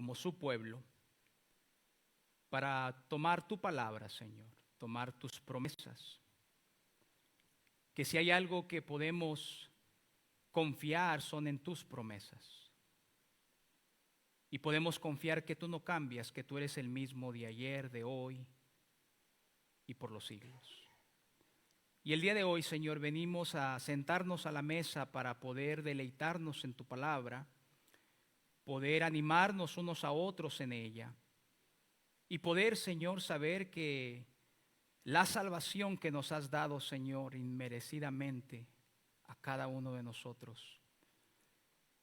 como su pueblo, para tomar tu palabra, Señor, tomar tus promesas. Que si hay algo que podemos confiar son en tus promesas. Y podemos confiar que tú no cambias, que tú eres el mismo de ayer, de hoy y por los siglos. Y el día de hoy, Señor, venimos a sentarnos a la mesa para poder deleitarnos en tu palabra, poder animarnos unos a otros en ella y poder, Señor, saber que la salvación que nos has dado, Señor, inmerecidamente a cada uno de nosotros.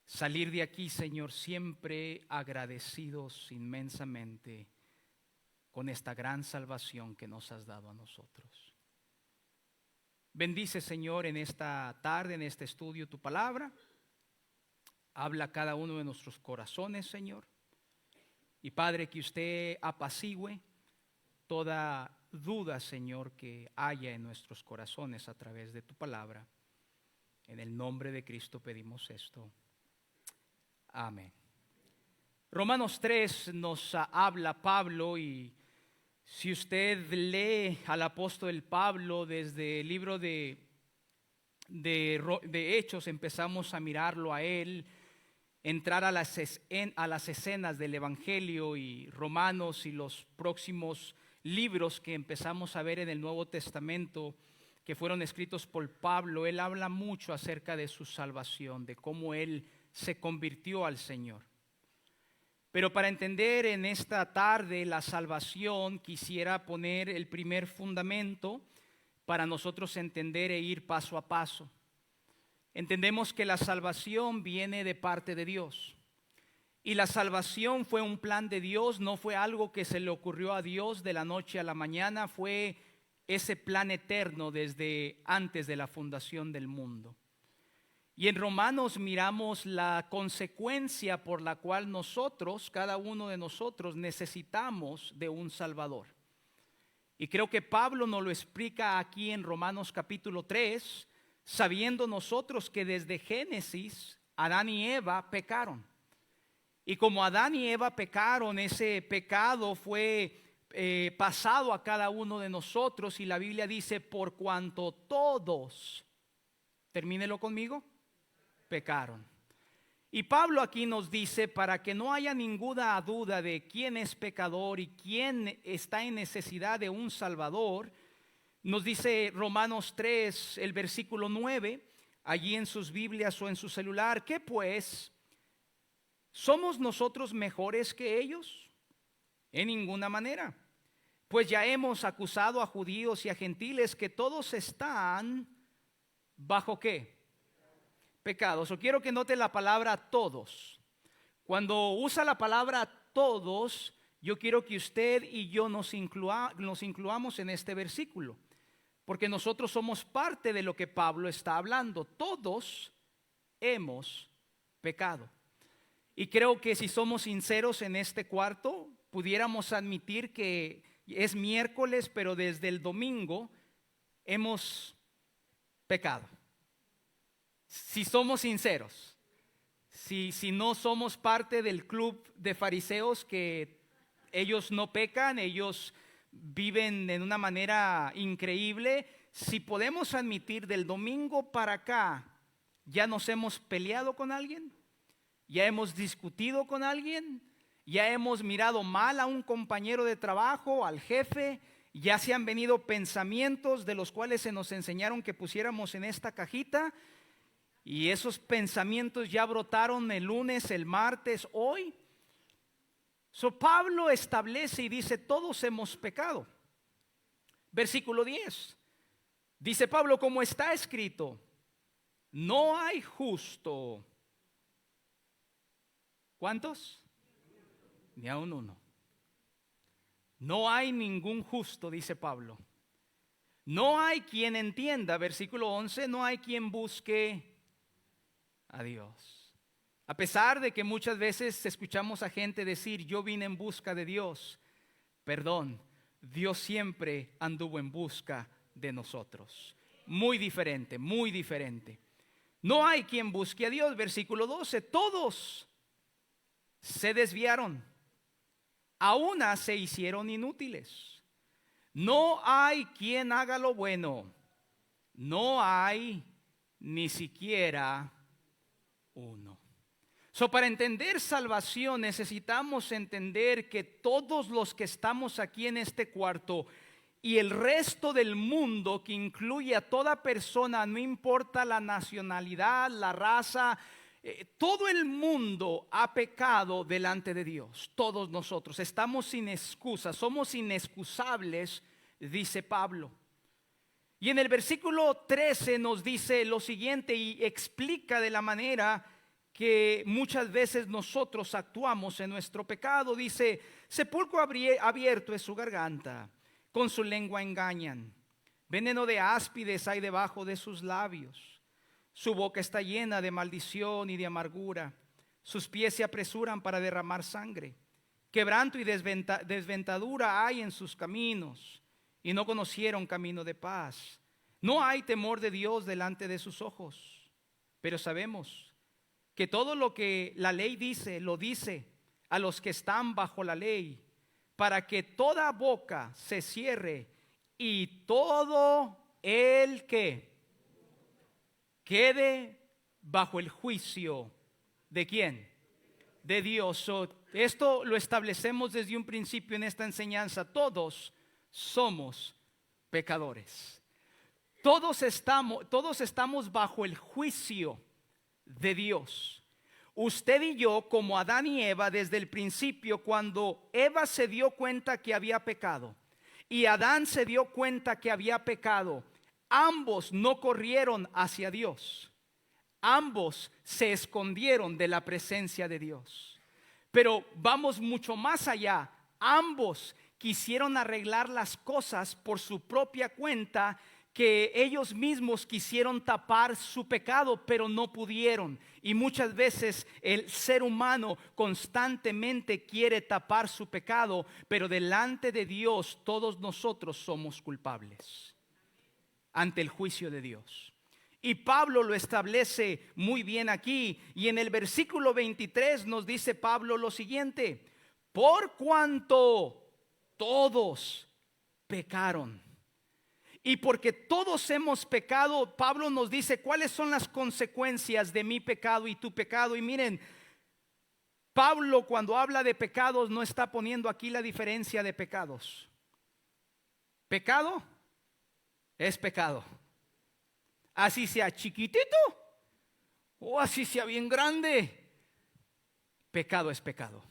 Salir de aquí, Señor, siempre agradecidos inmensamente con esta gran salvación que nos has dado a nosotros. Bendice, Señor, en esta tarde, en este estudio, tu palabra. Habla a cada uno de nuestros corazones, Señor. Y Padre, que usted apacigüe toda duda, Señor, que haya en nuestros corazones a través de tu palabra. En el nombre de Cristo pedimos esto. Amén. Romanos 3 nos habla Pablo, y si usted lee al apóstol Pablo desde el libro de Hechos, empezamos a mirarlo a él, entrar a las escenas del Evangelio y Romanos y los próximos libros que empezamos a ver en el Nuevo Testamento que fueron escritos por Pablo. Él habla mucho acerca de su salvación, de cómo él se convirtió al Señor. Pero para entender en esta tarde la salvación, quisiera poner el primer fundamento para nosotros entender e ir paso a paso. Entendemos que la salvación viene de parte de Dios. Y la salvación fue un plan de Dios, no fue algo que se le ocurrió a Dios de la noche a la mañana, fue ese plan eterno desde antes de la fundación del mundo. Y en Romanos miramos la consecuencia por la cual nosotros, cada uno de nosotros, necesitamos de un Salvador. Y creo que Pablo nos lo explica aquí en Romanos capítulo 3, sabiendo nosotros que desde Génesis, Adán y Eva pecaron. Y como Adán y Eva pecaron, ese pecado fue pasado a cada uno de nosotros. Y la Biblia dice, por cuanto todos, termínelo conmigo, pecaron. Y Pablo aquí nos dice, para que no haya ninguna duda de quién es pecador y quién está en necesidad de un Salvador, nos dice Romanos 3, el versículo 9, allí en sus Biblias o en su celular, ¿qué pues? ¿Somos nosotros mejores que ellos? En ninguna manera. Pues ya hemos acusado a judíos y a gentiles que todos están ¿bajo qué? Pecados. O quiero que note la palabra todos. Cuando usa la palabra todos, yo quiero que usted y yo nos incluamos en este versículo, porque nosotros somos parte de lo que Pablo está hablando. Todos hemos pecado. Y creo que si somos sinceros en este cuarto, pudiéramos admitir que es miércoles, pero desde el domingo hemos pecado. Si somos sinceros, si no somos parte del club de fariseos que ellos no pecan, ellos viven de una manera increíble, si podemos admitir del domingo para acá, ya nos hemos peleado con alguien, ya hemos discutido con alguien, ya hemos mirado mal a un compañero de trabajo, al jefe, ya se han venido pensamientos de los cuales se nos enseñaron que pusiéramos en esta cajita. Y esos pensamientos ya brotaron el lunes, el martes, hoy. Pablo establece y dice, todos hemos pecado. Versículo 10. Dice Pablo, como está escrito, no hay justo. ¿Cuántos? Ni aun uno. No hay ningún justo, dice Pablo. No hay quien entienda, versículo 11, no hay quien busque a Dios. A pesar de que muchas veces escuchamos a gente decir, yo vine en busca de Dios. Perdón, Dios siempre anduvo en busca de nosotros. Muy diferente, muy diferente. No hay quien busque a Dios, versículo 12, todos se desviaron, a una se hicieron inútiles. No hay quien haga lo bueno, no hay ni siquiera uno. Para entender salvación necesitamos entender que todos los que estamos aquí en este cuarto y el resto del mundo, que incluye a toda persona, no importa la nacionalidad, la raza, todo el mundo ha pecado delante de Dios. Todos nosotros estamos sin excusa, somos inexcusables, dice Pablo. Y en el versículo 13 nos dice lo siguiente y explica de la manera que muchas veces nosotros actuamos en nuestro pecado. Dice: sepulcro abierto es su garganta, con su lengua engañan, veneno de áspides hay debajo de sus labios, su boca está llena de maldición y de amargura, sus pies se apresuran para derramar sangre, quebranto y desventadura hay en sus caminos, y no conocieron camino de paz. No hay temor de Dios delante de sus ojos, pero sabemos que todo lo que la ley dice, lo dice a los que están bajo la ley, para que toda boca se cierre y todo el que quede bajo el juicio. ¿De quién? De Dios. Esto lo establecemos desde un principio en esta enseñanza. Todos somos pecadores. Todos estamos bajo el juicio de Dios. Usted y yo, como Adán y Eva, desde el principio, cuando Eva se dio cuenta que había pecado y Adán se dio cuenta que había pecado, ambos no corrieron hacia Dios, ambos se escondieron de la presencia de Dios. Pero vamos mucho más allá, ambos quisieron arreglar las cosas por su propia cuenta, que ellos mismos quisieron tapar su pecado, pero no pudieron. Y muchas veces el ser humano constantemente quiere tapar su pecado, pero delante de Dios todos nosotros somos culpables ante el juicio de Dios. Y Pablo lo establece muy bien aquí. Y en el versículo 23 nos dice Pablo lo siguiente: por cuanto todos pecaron. Y porque todos hemos pecado, Pablo nos dice cuáles son las consecuencias de mi pecado y tu pecado. Y miren, Pablo cuando habla de pecados no está poniendo aquí la diferencia de pecados. Pecado es pecado. Así sea chiquitito o así sea bien grande, pecado es pecado.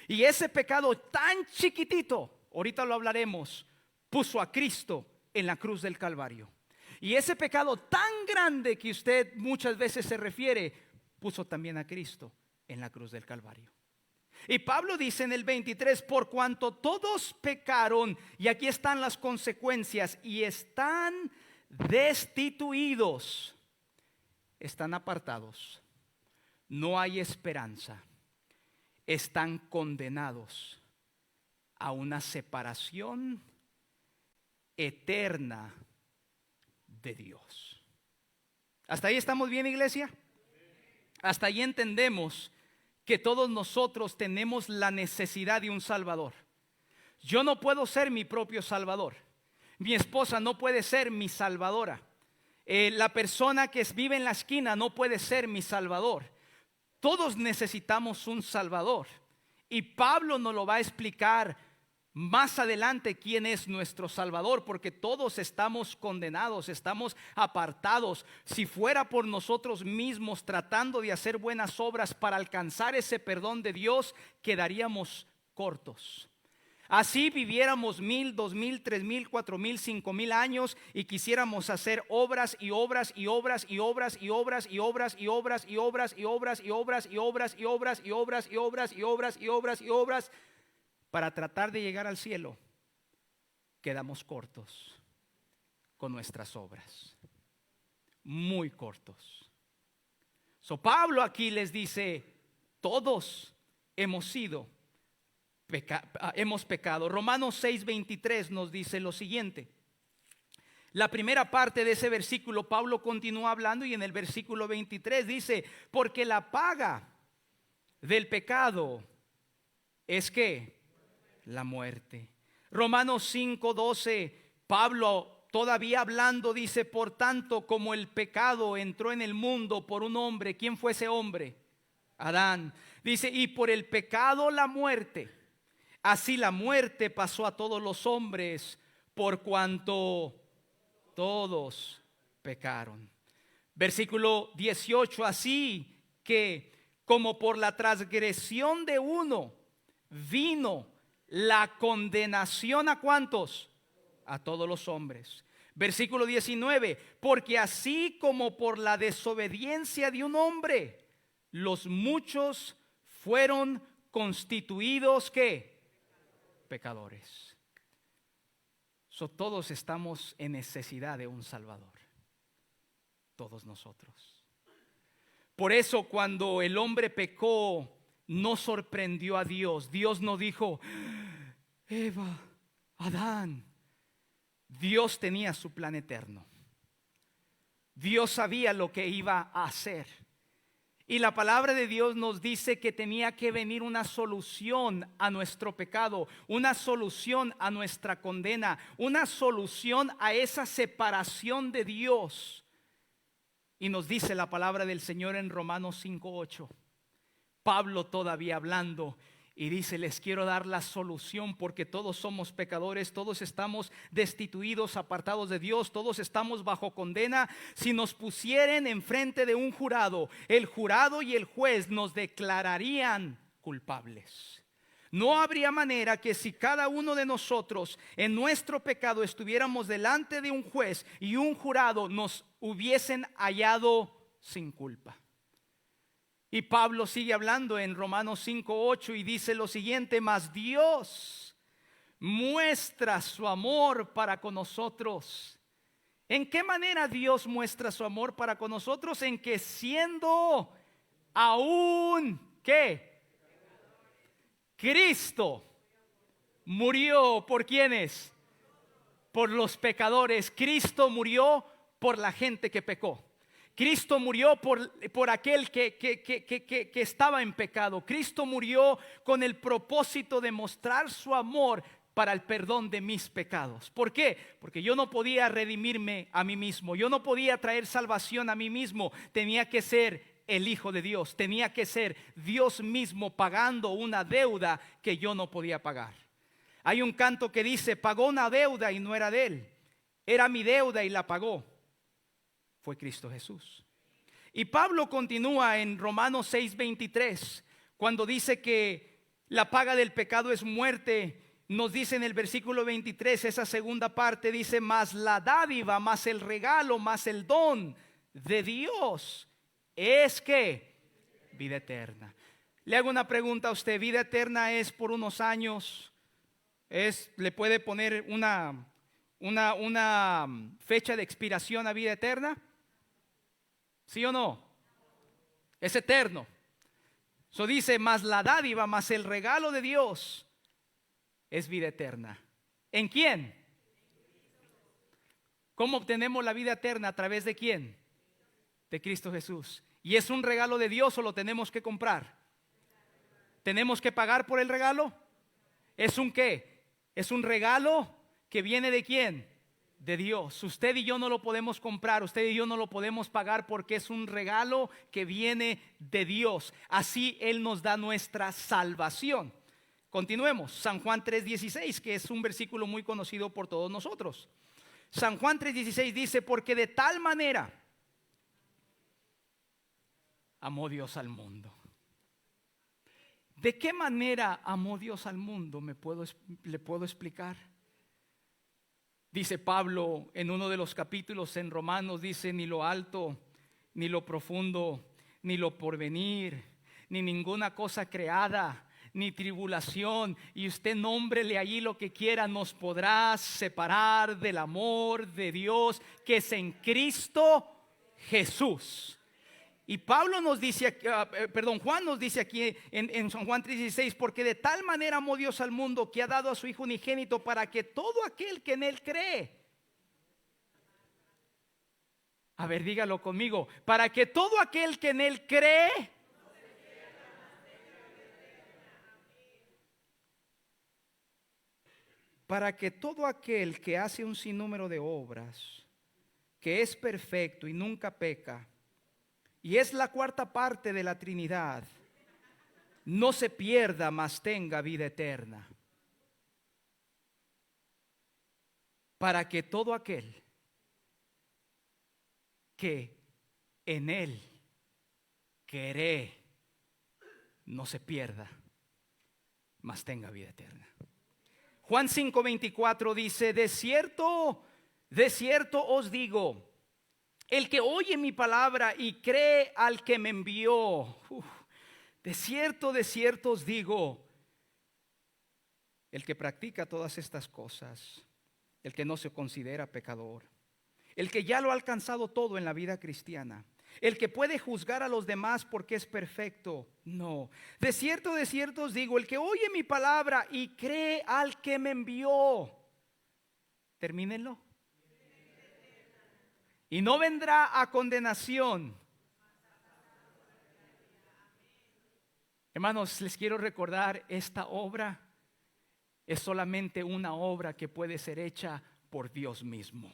Y ese pecado tan chiquitito, ahorita lo hablaremos, puso a Cristo en la cruz del Calvario. Y ese pecado tan grande que usted muchas veces se refiere, puso también a Cristo en la cruz del Calvario. Y Pablo dice en el 23: por cuanto todos pecaron, y aquí están las consecuencias, y están destituidos, están apartados, no hay esperanza, están condenados a una separación eterna de Dios. ¿Hasta ahí estamos bien, iglesia? Hasta ahí entendemos que todos nosotros tenemos la necesidad de un Salvador. Yo no puedo ser mi propio Salvador. Mi esposa no puede ser mi salvadora. La persona que vive en la esquina no puede ser mi Salvador. Todos necesitamos un Salvador. Y Pablo nos lo va a explicar más adelante quién es nuestro Salvador, porque todos estamos condenados, estamos apartados. Si fuera por nosotros mismos tratando de hacer buenas obras para alcanzar ese perdón de Dios, quedaríamos cortos. Así viviéramos 1000, 2000, 3000, 4000, 5000 años y quisiéramos hacer obras y obras y obras y obras y obras y obras y obras y obras y obras y obras y obras y obras y obras y obras y obras y obras y obras para tratar de llegar al cielo, quedamos cortos con nuestras obras, muy cortos. Pablo aquí les dice: todos hemos pecado. Romanos 6:23 nos dice lo siguiente. La primera parte de ese versículo, Pablo continúa hablando y en el versículo 23 dice: porque la paga del pecado es que la muerte. Romanos 5:12, Pablo todavía hablando dice, por tanto, como el pecado entró en el mundo por un hombre, ¿quién fue ese hombre? Adán. Dice, y por el pecado la muerte, así la muerte pasó a todos los hombres, por cuanto todos pecaron. Versículo 18, así que como por la transgresión de uno vino la condenación, ¿a cuántos? A todos los hombres. Versículo 19, porque así como por la desobediencia de un hombre, los muchos fueron constituidos, ¿qué? Pecadores. Todos estamos en necesidad de un Salvador. Todos nosotros. Por eso cuando el hombre pecó, no sorprendió a Dios. Dios no dijo, Eva, Adán. Dios tenía su plan eterno. Dios sabía lo que iba a hacer. Y la palabra de Dios nos dice que tenía que venir una solución a nuestro pecado, una solución a nuestra condena, una solución a esa separación de Dios. Y nos dice la palabra del Señor en Romanos 5:8. Pablo todavía hablando y dice, les quiero dar la solución porque todos somos pecadores, todos estamos destituidos, apartados de Dios, todos estamos bajo condena. Si nos pusieren enfrente de un jurado, el jurado y el juez nos declararían culpables. No habría manera que si cada uno de nosotros en nuestro pecado estuviéramos delante de un juez y un jurado nos hubiesen hallado sin culpa. Y Pablo sigue hablando en Romanos 5:8 y dice lo siguiente, mas Dios muestra su amor para con nosotros. ¿En qué manera Dios muestra su amor para con nosotros? En que siendo aún, ¿qué? Cristo murió, ¿por quiénes? Por los pecadores. Cristo murió por la gente que pecó. Cristo murió por aquel que estaba en pecado. Cristo murió con el propósito de mostrar su amor para el perdón de mis pecados. ¿Por qué? Porque yo no podía redimirme a mí mismo. Yo no podía traer salvación a mí mismo. Tenía que ser el Hijo de Dios. Tenía que ser Dios mismo pagando una deuda que yo no podía pagar. Hay un canto que dice, pagó una deuda y no era de él. Era mi deuda y la pagó. Fue Cristo Jesús. Y Pablo continúa en Romanos 6:23, cuando dice que la paga del pecado es muerte. Nos dice en el versículo 23, esa segunda parte dice, más la dádiva, más el regalo, más el don de Dios es que vida eterna. Le hago una pregunta a usted, ¿vida eterna es por unos años? ¿Le puede poner una fecha de expiración a vida eterna? ¿Sí o no? Es eterno. Eso dice, más la dádiva, más el regalo de Dios es vida eterna. ¿En quién? ¿Cómo obtenemos la vida eterna? ¿A través de quién? De Cristo Jesús. ¿Y es un regalo de Dios o lo tenemos que comprar? ¿Tenemos que pagar por el regalo? ¿Es un qué? Es un regalo que viene de quién? De Dios. Usted y yo no lo podemos comprar, usted y yo no lo podemos pagar porque es un regalo que viene de Dios. Así Él nos da nuestra salvación. Continuemos, San Juan 3:16, que es un versículo muy conocido por todos nosotros. San Juan 3:16 dice, porque de tal manera amó Dios al mundo. ¿De qué manera amó Dios al mundo? ¿Le puedo explicar? Dice Pablo en uno de los capítulos en Romanos, dice, ni lo alto, ni lo profundo, ni lo porvenir, ni ninguna cosa creada, ni tribulación, y usted nómbrele allí lo que quiera, nos podrá separar del amor de Dios que es en Cristo Jesús. Y Pablo nos dice, Juan nos dice aquí en San Juan 3:16, porque de tal manera amó Dios al mundo que ha dado a su Hijo unigénito para que todo aquel que en Él cree, a ver, dígalo conmigo, para que todo aquel que en Él cree para que todo aquel que hace un sinnúmero de obras, que es perfecto y nunca peca, y es la cuarta parte de la Trinidad, no se pierda, mas tenga vida eterna. Para que todo aquel que en Él cree no se pierda, mas tenga vida eterna. Juan 5:24 dice: de cierto os digo, el que oye mi palabra y cree al que me envió, de cierto os digo, el que practica todas estas cosas, el que no se considera pecador, el que ya lo ha alcanzado todo en la vida cristiana, el que puede juzgar a los demás porque es perfecto, no. De cierto os digo, el que oye mi palabra y cree al que me envió, termínenlo, y no vendrá a condenación. Hermanos, les quiero recordar, esta obra es solamente una obra que puede ser hecha por Dios mismo.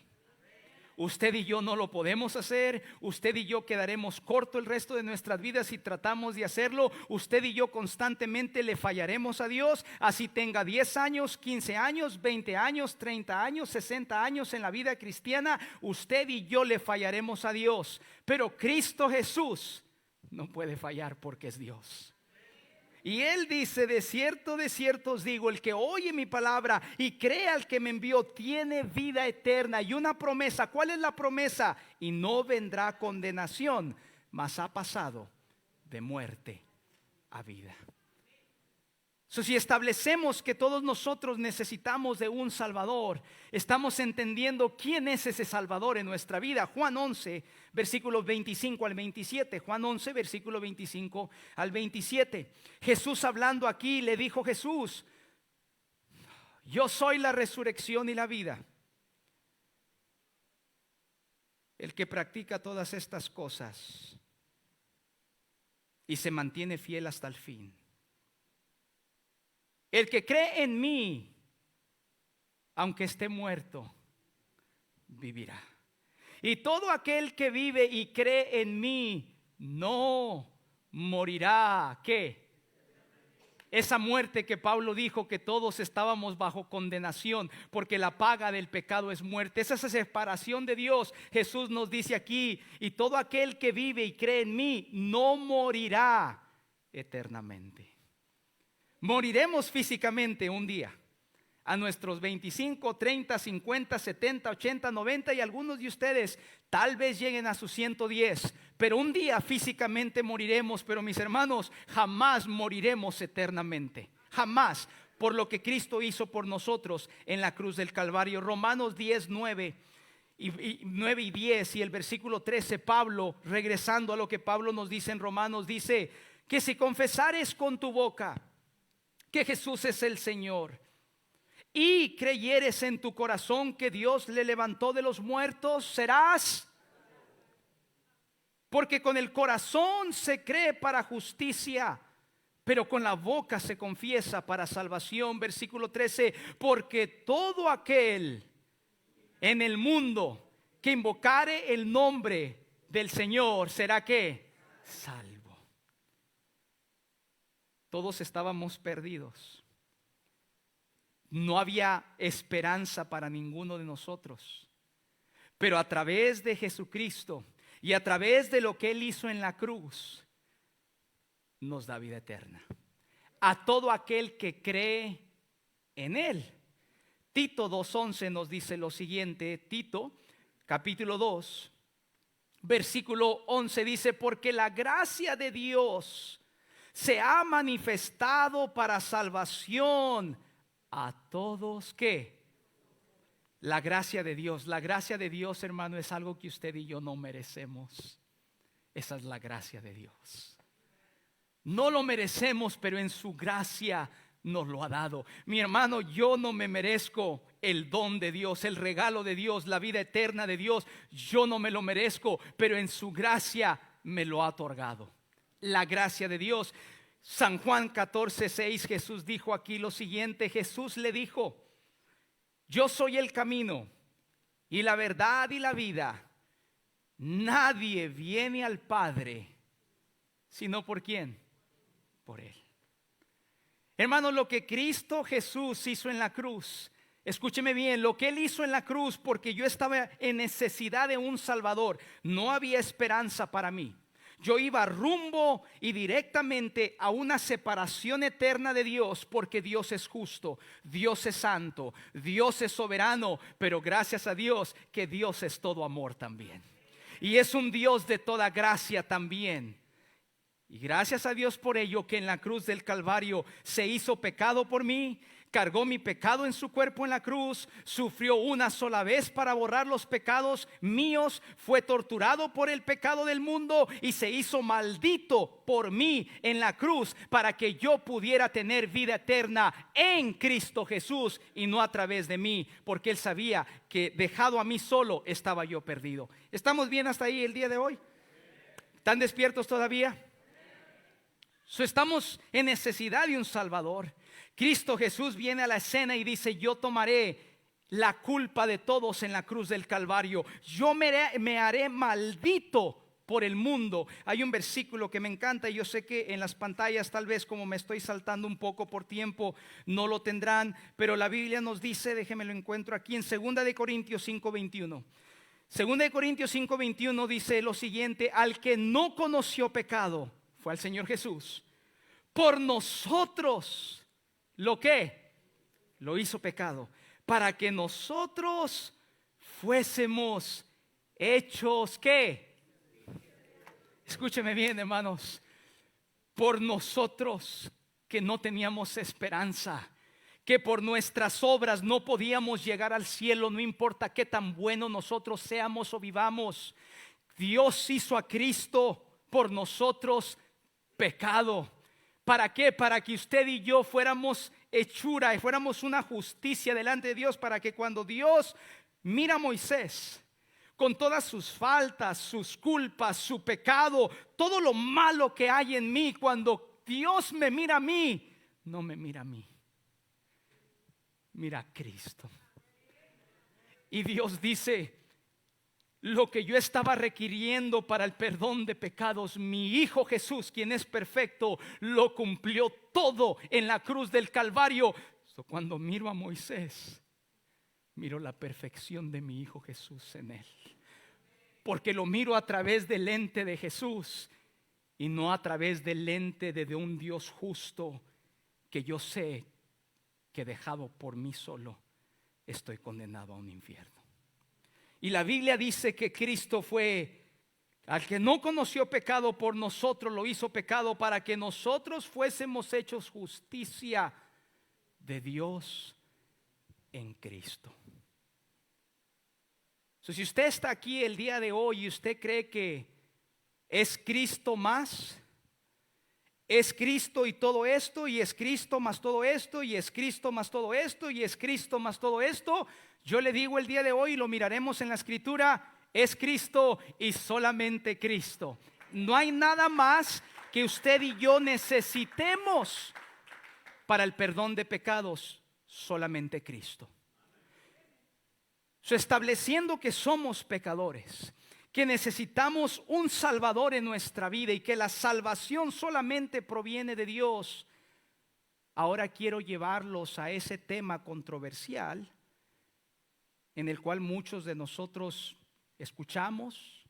Usted y yo no lo podemos hacer. Usted y yo quedaremos cortos el resto de nuestras vidas si tratamos de hacerlo. Usted y yo constantemente le fallaremos a Dios. Así tenga 10 años, 15 años, 20 años, 30 años, 60 años en la vida cristiana, usted y yo le fallaremos a Dios. Pero Cristo Jesús no puede fallar porque es Dios. Y Él dice: de cierto os digo, el que oye mi palabra y cree al que me envió tiene vida eterna. Y una promesa, ¿cuál es la promesa? Y no vendrá condenación, mas ha pasado de muerte a vida. Si establecemos que todos nosotros necesitamos de un Salvador, estamos entendiendo quién es ese Salvador en nuestra vida. Juan 11, versículos 25 al 27. Juan 11, versículo 25 al 27. Jesús hablando aquí, le dijo Jesús: yo soy la resurrección y la vida. El que practica todas estas cosas y se mantiene fiel hasta el fin, el que cree en mí, aunque esté muerto, vivirá. Y todo aquel que vive y cree en mí no morirá. ¿Qué? Esa muerte que Pablo dijo que todos estábamos bajo condenación, porque la paga del pecado es muerte. Esa es esa separación de Dios. Jesús nos dice aquí: y todo aquel que vive y cree en mí no morirá eternamente. Moriremos físicamente un día, a nuestros 25, 30, 50, 70, 80, 90, y algunos de ustedes tal vez lleguen a sus 110, pero un día físicamente moriremos. Pero mis hermanos, jamás moriremos eternamente, jamás, por lo que Cristo hizo por nosotros en la cruz del Calvario. Romanos 10, 9 y 10 y el versículo 13, Pablo, regresando a lo que Pablo nos dice en Romanos, dice que si confesares con tu boca que Jesús es el Señor y creyeres en tu corazón que Dios le levantó de los muertos, serás. Porque con el corazón se cree para justicia, pero con la boca se confiesa para salvación. Versículo 13, porque todo aquel en el mundo que invocare el nombre del Señor será ¿qué? Salvo. Todos estábamos perdidos. No había esperanza para ninguno de nosotros. Pero a través de Jesucristo y a través de lo que Él hizo en la cruz, nos da vida eterna a todo aquel que cree en Él. Tito 2:11 nos dice lo siguiente. Tito capítulo 2 versículo 11 dice: porque la gracia de Dios se ha manifestado para salvación a todos. ¿Qué? La gracia de Dios. La gracia de Dios, hermano, es algo que usted y yo no merecemos. Esa es la gracia de Dios. No lo merecemos, pero en su gracia nos lo ha dado. Mi hermano, yo no me merezco el don de Dios, el regalo de Dios, la vida eterna de Dios. Yo no me lo merezco, pero en su gracia me lo ha otorgado. La gracia de Dios. San Juan 14:6, Jesús dijo aquí lo siguiente. Jesús le dijo: Yo soy el camino y la verdad y la vida. Nadie viene al Padre sino por ¿quién? Por Él. Hermanos, lo que Cristo Jesús hizo en la cruz, escúcheme bien, lo que Él hizo en la cruz, porque yo estaba en necesidad de un Salvador, no había esperanza para mí. Yo iba rumbo y directamente a una separación eterna de Dios, porque Dios es justo, Dios es santo, Dios es soberano, pero gracias a Dios que Dios es todo amor también. Y es un Dios de toda gracia también. Y gracias a Dios por ello, que en la cruz del Calvario se hizo pecado por mí, cargó mi pecado en su cuerpo en la cruz, sufrió una sola vez para borrar los pecados míos, fue torturado por el pecado del mundo y se hizo maldito por mí en la cruz, para que yo pudiera tener vida eterna en Cristo Jesús y no a través de mí, porque Él sabía que dejado a mí solo estaba yo perdido. ¿Estamos bien hasta ahí el día de hoy? ¿Están despiertos todavía? Estamos en necesidad de un Salvador. Cristo Jesús viene a la escena y dice: yo tomaré la culpa de todos en la cruz del Calvario. Yo me haré maldito por el mundo. Hay un versículo que me encanta y yo sé que en las pantallas, tal vez como me estoy saltando un poco por tiempo, no lo tendrán, pero la Biblia nos dice, déjeme lo encuentro aquí en 2 de Corintios 5:21. 2 de Corintios 5:21 dice lo siguiente: al que no conoció pecado fue al Señor Jesús, por nosotros lo que lo hizo pecado, para que nosotros fuésemos hechos ¿qué? Escúcheme bien, hermanos, por nosotros que no teníamos esperanza, que por nuestras obras no podíamos llegar al cielo, no importa qué tan bueno nosotros seamos o vivamos, Dios hizo a Cristo por nosotros pecado. ¿Para qué? Para que usted y yo fuéramos hechura y fuéramos una justicia delante de Dios, para que cuando Dios mira a Moisés con todas sus faltas, sus culpas, su pecado, todo lo malo que hay en mí, cuando Dios me mira a mí, no me mira a mí, mira a Cristo. Y Dios dice: lo que yo estaba requiriendo para el perdón de pecados, mi Hijo Jesús, quien es perfecto, lo cumplió todo en la cruz del Calvario. Cuando miro a Moisés, miro la perfección de mi Hijo Jesús en él, porque lo miro a través del lente de Jesús y no a través del lente de un Dios justo, que yo sé que dejado por mí solo estoy condenado a un infierno. Y la Biblia dice que Cristo fue al que no conoció pecado, por nosotros lo hizo pecado, para que nosotros fuésemos hechos justicia de Dios en Cristo. Si usted está aquí el día de hoy y usted cree que es Cristo más, es Cristo y todo esto, y es Cristo más todo esto, y es Cristo más todo esto, y es Cristo más todo esto, yo le digo el día de hoy, y lo miraremos en la Escritura, es Cristo y solamente Cristo. No hay nada más que usted y yo necesitemos para el perdón de pecados, solamente Cristo. Estableciendo que somos pecadores, que necesitamos un Salvador en nuestra vida y que la salvación solamente proviene de Dios, ahora quiero llevarlos a ese tema controversial en el cual muchos de nosotros escuchamos,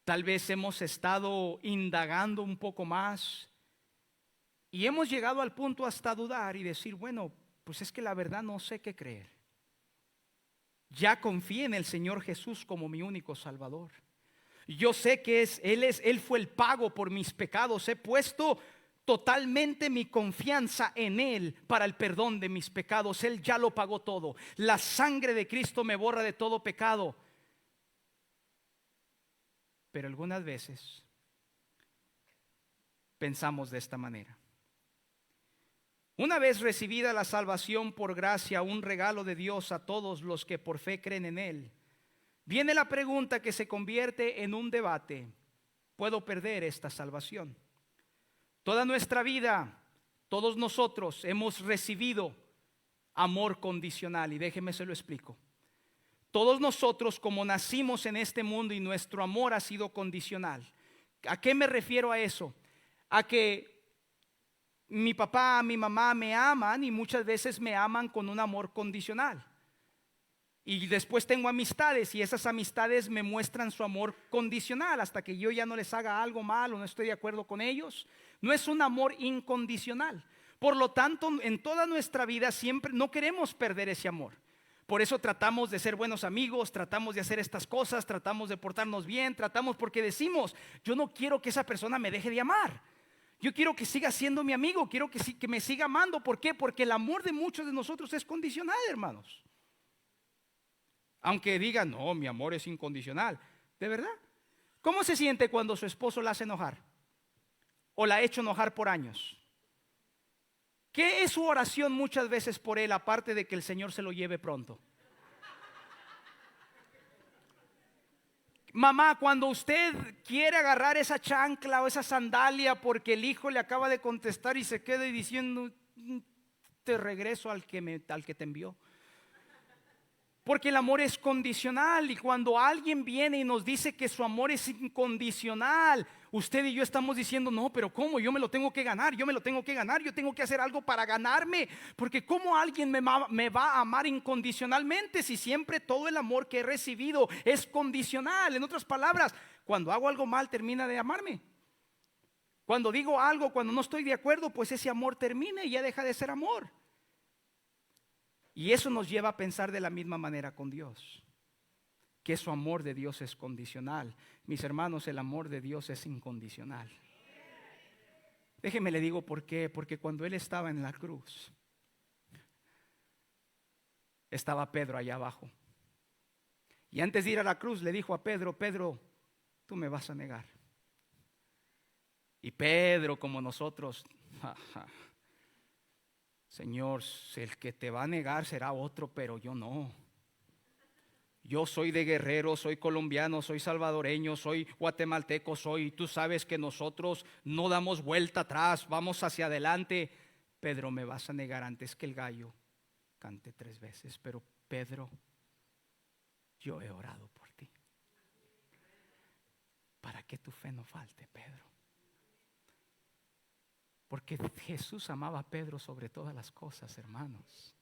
tal vez hemos estado indagando un poco más y hemos llegado al punto hasta dudar y decir: bueno, pues es que la verdad no sé qué creer. Ya confié en el Señor Jesús como mi único Salvador. Yo sé que Él fue el pago por mis pecados. He puesto totalmente mi confianza en Él para el perdón de mis pecados. Él ya lo pagó todo. La sangre de Cristo me borra de todo pecado. Pero algunas veces pensamos de esta manera: una vez recibida la salvación por gracia, un regalo de Dios a todos los que por fe creen en Él, viene la pregunta que se convierte en un debate: ¿puedo perder esta salvación? Toda nuestra vida, todos nosotros hemos recibido amor condicional. Y déjeme se lo explico. Todos nosotros, como nacimos en este mundo, y nuestro amor ha sido condicional. ¿A qué me refiero a eso? A que mi papá, mi mamá me aman, y muchas veces me aman con un amor condicional. Y después tengo amistades, y esas amistades me muestran su amor condicional hasta que yo ya no les haga algo mal o no estoy de acuerdo con ellos. No es un amor incondicional. Por lo tanto, en toda nuestra vida siempre no queremos perder ese amor. Por eso tratamos de ser buenos amigos, tratamos de hacer estas cosas, tratamos de portarnos bien, porque decimos, yo no quiero que esa persona me deje de amar. Yo quiero que siga siendo mi amigo, quiero que me siga amando. ¿Por qué? Porque el amor de muchos de nosotros es condicional, hermanos. Aunque digan, no, mi amor es incondicional. ¿De verdad? ¿Cómo se siente cuando su esposo la hace enojar? ¿O la ha hecho enojar por años? ¿Qué es su oración muchas veces por él, aparte de que el Señor se lo lleve pronto? Mamá, cuando usted quiere agarrar esa chancla o esa sandalia porque el hijo le acaba de contestar y se queda diciendo, te regreso al que te envió. Porque el amor es condicional, y cuando alguien viene y nos dice que su amor es incondicional, usted y yo estamos diciendo, no, pero ¿cómo? Yo me lo tengo que ganar, yo tengo que hacer algo para ganarme. Porque ¿cómo alguien me va a amar incondicionalmente si siempre todo el amor que he recibido es condicional? En otras palabras, cuando hago algo mal termina de amarme. Cuando digo algo, cuando no estoy de acuerdo, pues ese amor termina y ya deja de ser amor. Y eso nos lleva a pensar de la misma manera con Dios, que su amor de Dios es condicional. Mis hermanos, el amor de Dios es incondicional. Déjeme le digo por qué. Porque cuando Él estaba en la cruz, estaba Pedro allá abajo. Y antes de ir a la cruz le dijo a Pedro, Pedro, tú me vas a negar. Y Pedro, como nosotros, Señor, el que te va a negar será otro, pero yo no. Yo soy de Guerrero, soy colombiano, soy salvadoreño, soy guatemalteco, tú sabes que nosotros no damos vuelta atrás, vamos hacia adelante. Pedro, me vas a negar antes que el gallo cante 3 veces. Pero Pedro, yo he orado por ti, para que tu fe no falte, Pedro. Porque Jesús amaba a Pedro sobre todas las cosas, hermanos.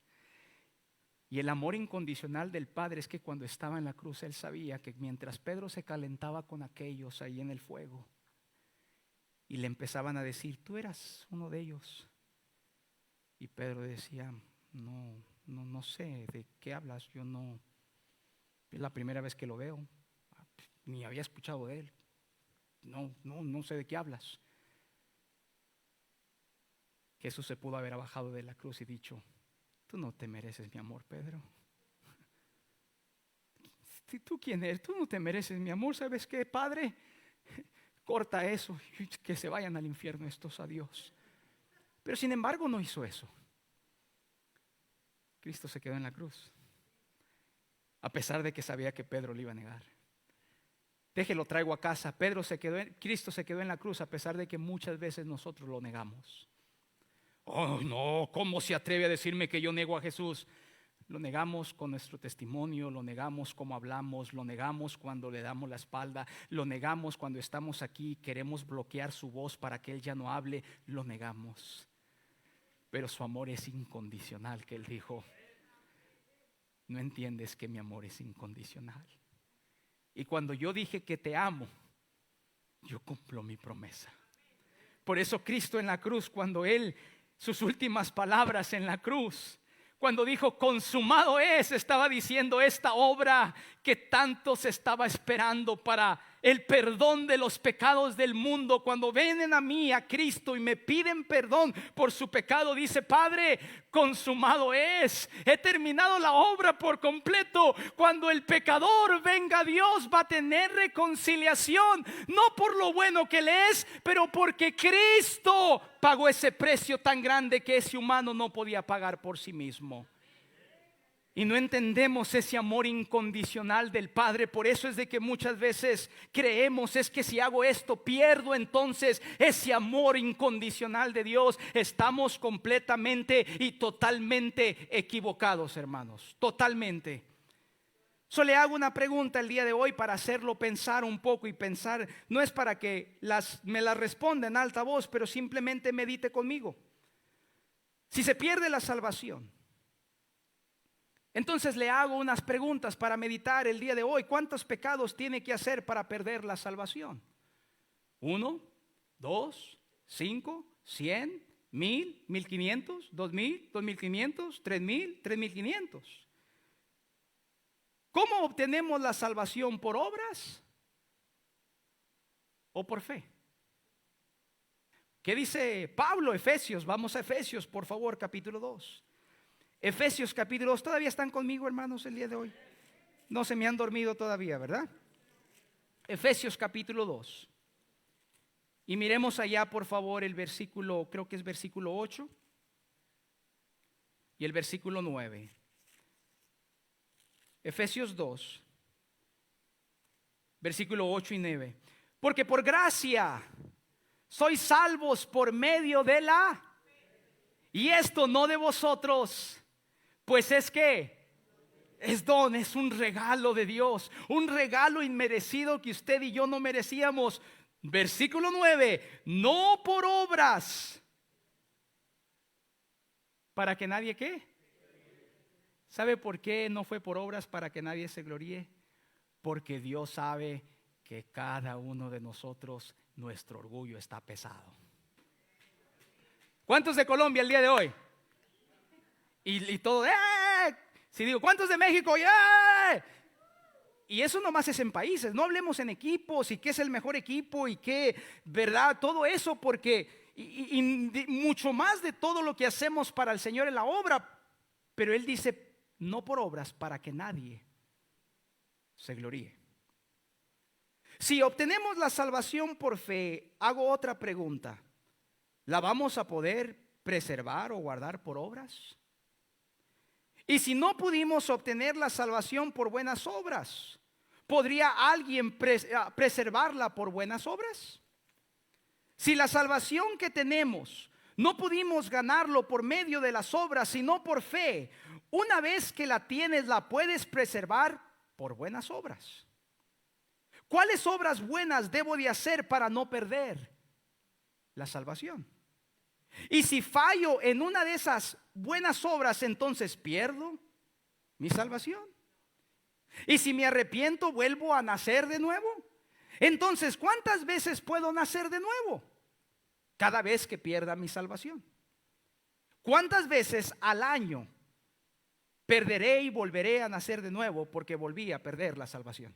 Y el amor incondicional del Padre es que cuando estaba en la cruz, Él sabía que mientras Pedro se calentaba con aquellos ahí en el fuego, y le empezaban a decir, tú eras uno de ellos, y Pedro decía, no sé de qué hablas, yo no, es la primera vez que lo veo, ni había escuchado de él, no sé de qué hablas. Jesús se pudo haber bajado de la cruz y dicho, tú no te mereces mi amor, Pedro. ¿Tú quién eres? Tú no te mereces mi amor. ¿Sabes qué, Padre? Corta eso, que se vayan al infierno estos, adiós. Pero sin embargo no hizo eso. Cristo se quedó en la cruz, a pesar de que sabía que Pedro le iba a negar. Déjelo, traigo a casa. Cristo se quedó en la cruz a pesar de que muchas veces nosotros lo negamos. Oh, no, ¿cómo se atreve a decirme que yo nego a Jesús? Lo negamos con nuestro testimonio, lo negamos como hablamos, lo negamos cuando le damos la espalda, lo negamos cuando estamos aquí y queremos bloquear su voz para que Él ya no hable, lo negamos. Pero su amor es incondicional, que Él dijo, no entiendes que mi amor es incondicional. Y cuando yo dije que te amo, yo cumplo mi promesa. Por eso Cristo en la cruz, cuando Él, sus últimas palabras en la cruz, cuando dijo consumado es, estaba diciendo esta obra que tanto se estaba esperando para el perdón de los pecados del mundo. Cuando vienen a mí, a Cristo, y me piden perdón por su pecado, dice, Padre, consumado es, he terminado la obra por completo. Cuando el pecador venga a Dios, va a tener reconciliación, no por lo bueno que le es, pero porque Cristo pagó ese precio tan grande que ese humano no podía pagar por sí mismo. Y no entendemos ese amor incondicional del Padre. Por eso es de que muchas veces creemos es que si hago esto pierdo entonces ese amor incondicional de Dios. Estamos completamente y totalmente equivocados, hermanos. Totalmente. Solo le hago una pregunta el día de hoy para hacerlo pensar un poco y pensar. No es para que me la responda en alta voz, pero simplemente medite conmigo. Si se pierde la salvación, entonces le hago unas preguntas para meditar el día de hoy. ¿Cuántos pecados tiene que hacer para perder la salvación? 1, 2, 5, 100, 1000, 1500, 2000, 2500, 3000, 3500. ¿Cómo obtenemos la salvación? ¿Por obras o por fe? ¿Qué dice Pablo? Efesios, vamos a Efesios, por favor, capítulo 2. Efesios capítulo 2, ¿todavía están conmigo, hermanos, el día de hoy? No se me han dormido todavía, ¿verdad? Efesios capítulo 2. Y miremos allá, por favor, el versículo, creo que es versículo 8 y el versículo 9. Efesios 2, versículo 8 y 9. Porque por gracia sois salvos por medio de la... Y esto no de vosotros, pues es que es don, es un regalo de Dios, un regalo inmerecido que usted y yo no merecíamos. Versículo 9, no por obras, para que nadie ¿qué? ¿Sabe por qué no fue por obras para que nadie se gloríe? Porque Dios sabe que cada uno de nosotros, nuestro orgullo está pesado. ¿Cuántos de Colombia el día de hoy? Y todo, si digo, ¿cuántos de México? Y eso nomás es en países, no hablemos en equipos y qué es el mejor equipo y qué, ¿verdad? Todo eso porque, y mucho más de todo lo que hacemos para el Señor en la obra. Pero Él dice, no por obras para que nadie se gloríe. Si obtenemos la salvación por fe, hago otra pregunta. ¿La vamos a poder preservar o guardar por obras? Y si no pudimos obtener la salvación por buenas obras, ¿podría alguien preservarla por buenas obras? Si la salvación que tenemos no pudimos ganarlo por medio de las obras, sino por fe, una vez que la tienes, la puedes preservar por buenas obras. ¿Cuáles obras buenas debo de hacer para no perder la salvación? Y si fallo en una de esas buenas obras, entonces pierdo mi salvación. Y si me arrepiento, vuelvo a nacer de nuevo. Entonces, ¿cuántas veces puedo nacer de nuevo? Cada vez que pierda mi salvación. ¿Cuántas veces al año perderé y volveré a nacer de nuevo porque volví a perder la salvación?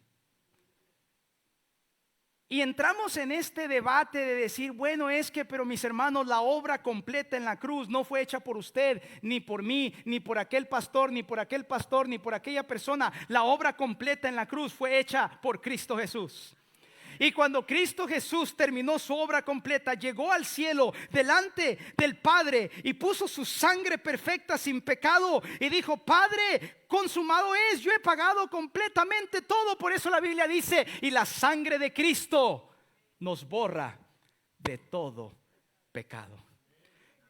Y entramos en este debate de decir, bueno, es que, pero mis hermanos, la obra completa en la cruz no fue hecha por usted, ni por mí, ni por aquel pastor, ni por aquel pastor, ni por aquella persona. La obra completa en la cruz fue hecha por Cristo Jesús. Y cuando Cristo Jesús terminó su obra completa, llegó al cielo delante del Padre y puso su sangre perfecta sin pecado y dijo, Padre, consumado es, yo he pagado completamente todo. Por eso la Biblia dice, y la sangre de Cristo nos borra de todo pecado.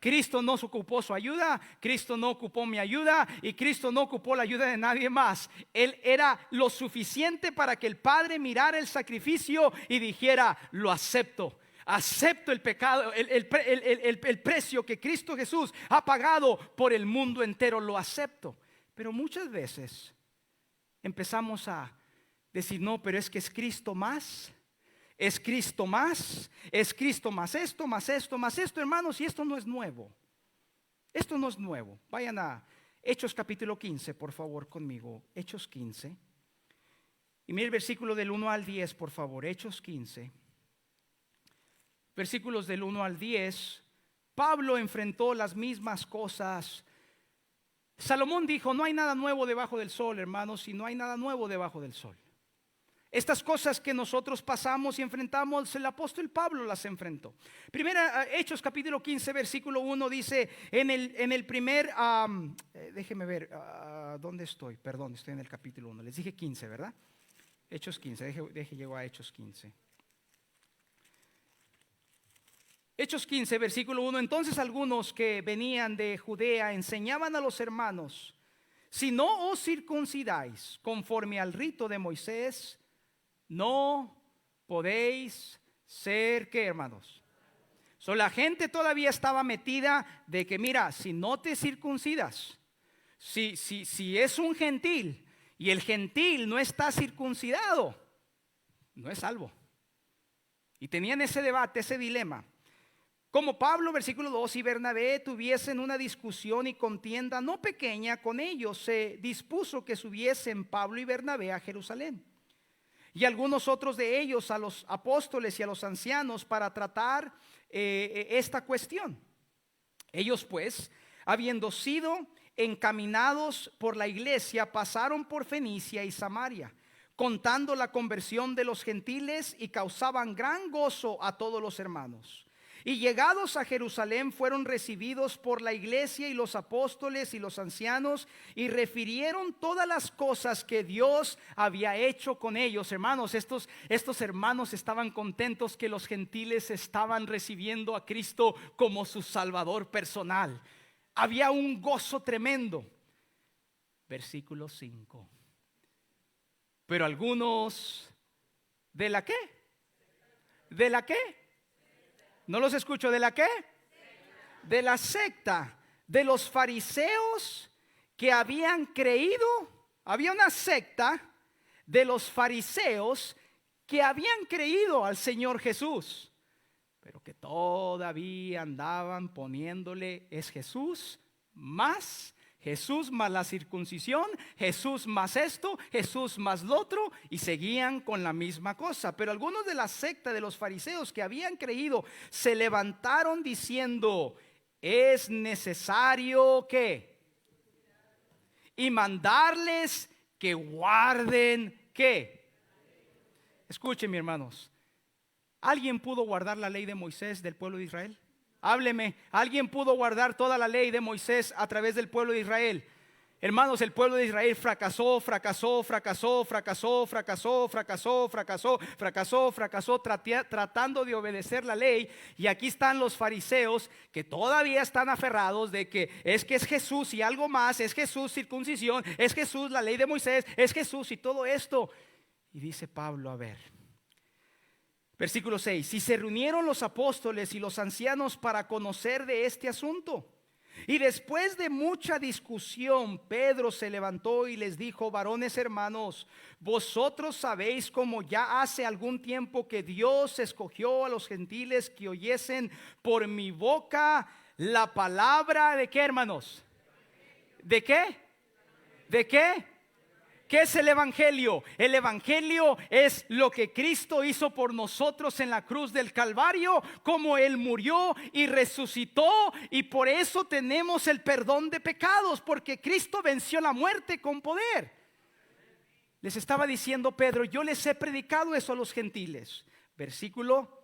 Cristo no ocupó su ayuda, Cristo no ocupó mi ayuda y Cristo no ocupó la ayuda de nadie más. Él era lo suficiente para que el Padre mirara el sacrificio y dijera, lo acepto. Acepto el pecado, el precio que Cristo Jesús ha pagado por el mundo entero, lo acepto. Pero muchas veces empezamos a decir, no, pero es que es Cristo más. Es Cristo más, es Cristo más esto, más esto, más esto, hermanos, y esto no es nuevo. Esto no es nuevo. Vayan a Hechos capítulo 15, por favor, conmigo. Hechos 15. Y mire el versículo del 1 al 10, por favor. Hechos 15. Versículos del 1 al 10. Pablo enfrentó las mismas cosas. Salomón dijo, no hay nada nuevo debajo del sol, hermanos, y no hay nada nuevo debajo del sol. Estas cosas que nosotros pasamos y enfrentamos, el apóstol Pablo las enfrentó. Primera, Hechos capítulo 15, versículo 1 dice, en el primer, déjeme ver, ¿dónde estoy? Perdón, estoy en el capítulo 1. Les dije 15, ¿verdad? Hechos 15, deje llego a Hechos 15. Hechos 15, versículo 1. Entonces algunos que venían de Judea enseñaban a los hermanos: si no os circuncidáis conforme al rito de Moisés, no podéis ser, ¿qué, hermanos? La gente todavía estaba metida de que, mira, si no te circuncidas, si es un gentil y el gentil no está circuncidado, no es salvo. Y tenían ese debate, ese dilema. Como Pablo, versículo 2, y Bernabé tuviesen una discusión y contienda no pequeña con ellos, se dispuso que subiesen Pablo y Bernabé a Jerusalén, y algunos otros de ellos a los apóstoles y a los ancianos para tratar esta cuestión. Ellos pues, habiendo sido encaminados por la iglesia, pasaron por Fenicia y Samaria, contando la conversión de los gentiles, y causaban gran gozo a todos los hermanos. Y llegados a Jerusalén fueron recibidos por la iglesia y los apóstoles y los ancianos, y refirieron todas las cosas que Dios había hecho con ellos. Hermanos, estos hermanos estaban contentos que los gentiles estaban recibiendo a Cristo como su Salvador personal. Había un gozo tremendo. Versículo 5. Pero algunos, ¿de la qué? ¿De la qué? No los escucho. ¿De la qué? De la secta de los fariseos que habían creído. Había una secta de los fariseos que habían creído al Señor Jesús, pero que todavía andaban poniéndole: es Jesús más la circuncisión, Jesús más esto, Jesús más lo otro, y seguían con la misma cosa. Pero algunos de la secta de los fariseos que habían creído se levantaron diciendo: es necesario que, y mandarles que guarden ¿qué? Escuchen, mis hermanos, ¿alguien pudo guardar la ley de Moisés del pueblo de Israel? Hábleme, ¿alguien pudo guardar toda la ley de Moisés a través del pueblo de Israel? Hermanos, el pueblo de Israel fracasó, tratando de obedecer la ley. Y aquí están los fariseos que todavía están aferrados de que es Jesús y algo más, es Jesús circuncisión, es Jesús la ley de Moisés, es Jesús y todo esto. Y dice Pablo, a ver, versículo 6: y se reunieron los apóstoles y los ancianos para conocer de este asunto. Y después de mucha discusión, Pedro se levantó y les dijo: varones hermanos, vosotros sabéis cómo ya hace algún tiempo que Dios escogió a los gentiles que oyesen por mi boca la palabra de ¿qué, hermanos? ¿De qué? ¿De qué? ¿Qué es el evangelio? El evangelio es lo que Cristo hizo por nosotros en la cruz del Calvario, como Él murió y resucitó, y por eso tenemos el perdón de pecados, porque Cristo venció la muerte con poder. Les estaba diciendo Pedro: yo les he predicado eso a los gentiles. Versículo,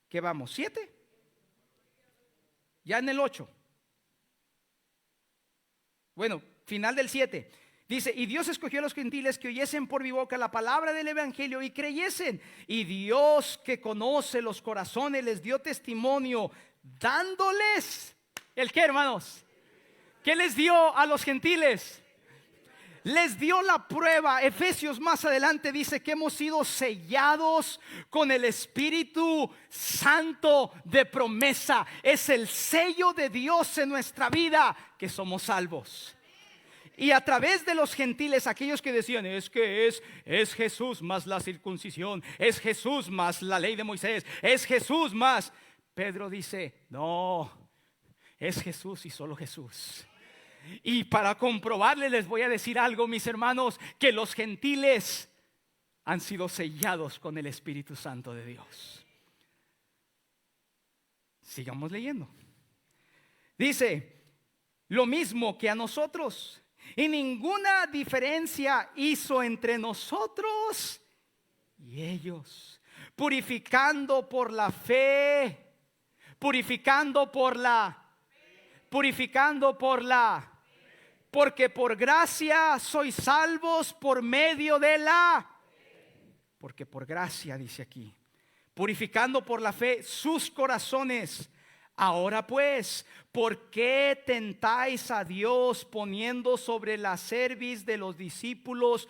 ¿qué vamos? 7. Ya en el 8. Bueno, final del 7. Dice: y Dios escogió a los gentiles que oyesen por mi boca la palabra del evangelio y creyesen. Y Dios, que conoce los corazones, les dio testimonio, dándoles ¿el qué, hermanos? ¿Qué les dio a los gentiles? Les dio la prueba. Efesios más adelante dice que hemos sido sellados con el Espíritu Santo de promesa. Es el sello de Dios en nuestra vida que somos salvos. Y a través de los gentiles, aquellos que decían: es que es Jesús más la circuncisión, es Jesús más la ley de Moisés, es Jesús más. Pedro dice: no, es Jesús y solo Jesús. Y para comprobarle les voy a decir algo, mis hermanos, que los gentiles han sido sellados con el Espíritu Santo de Dios. Sigamos leyendo. Dice: lo mismo que a nosotros. Y ninguna diferencia hizo entre nosotros y ellos, purificando por la fe, Porque por gracia sois salvos por medio de la... Porque por gracia, dice aquí, purificando por la fe sus corazones. Ahora pues, ¿por qué tentáis a Dios poniendo sobre la cerviz de los discípulos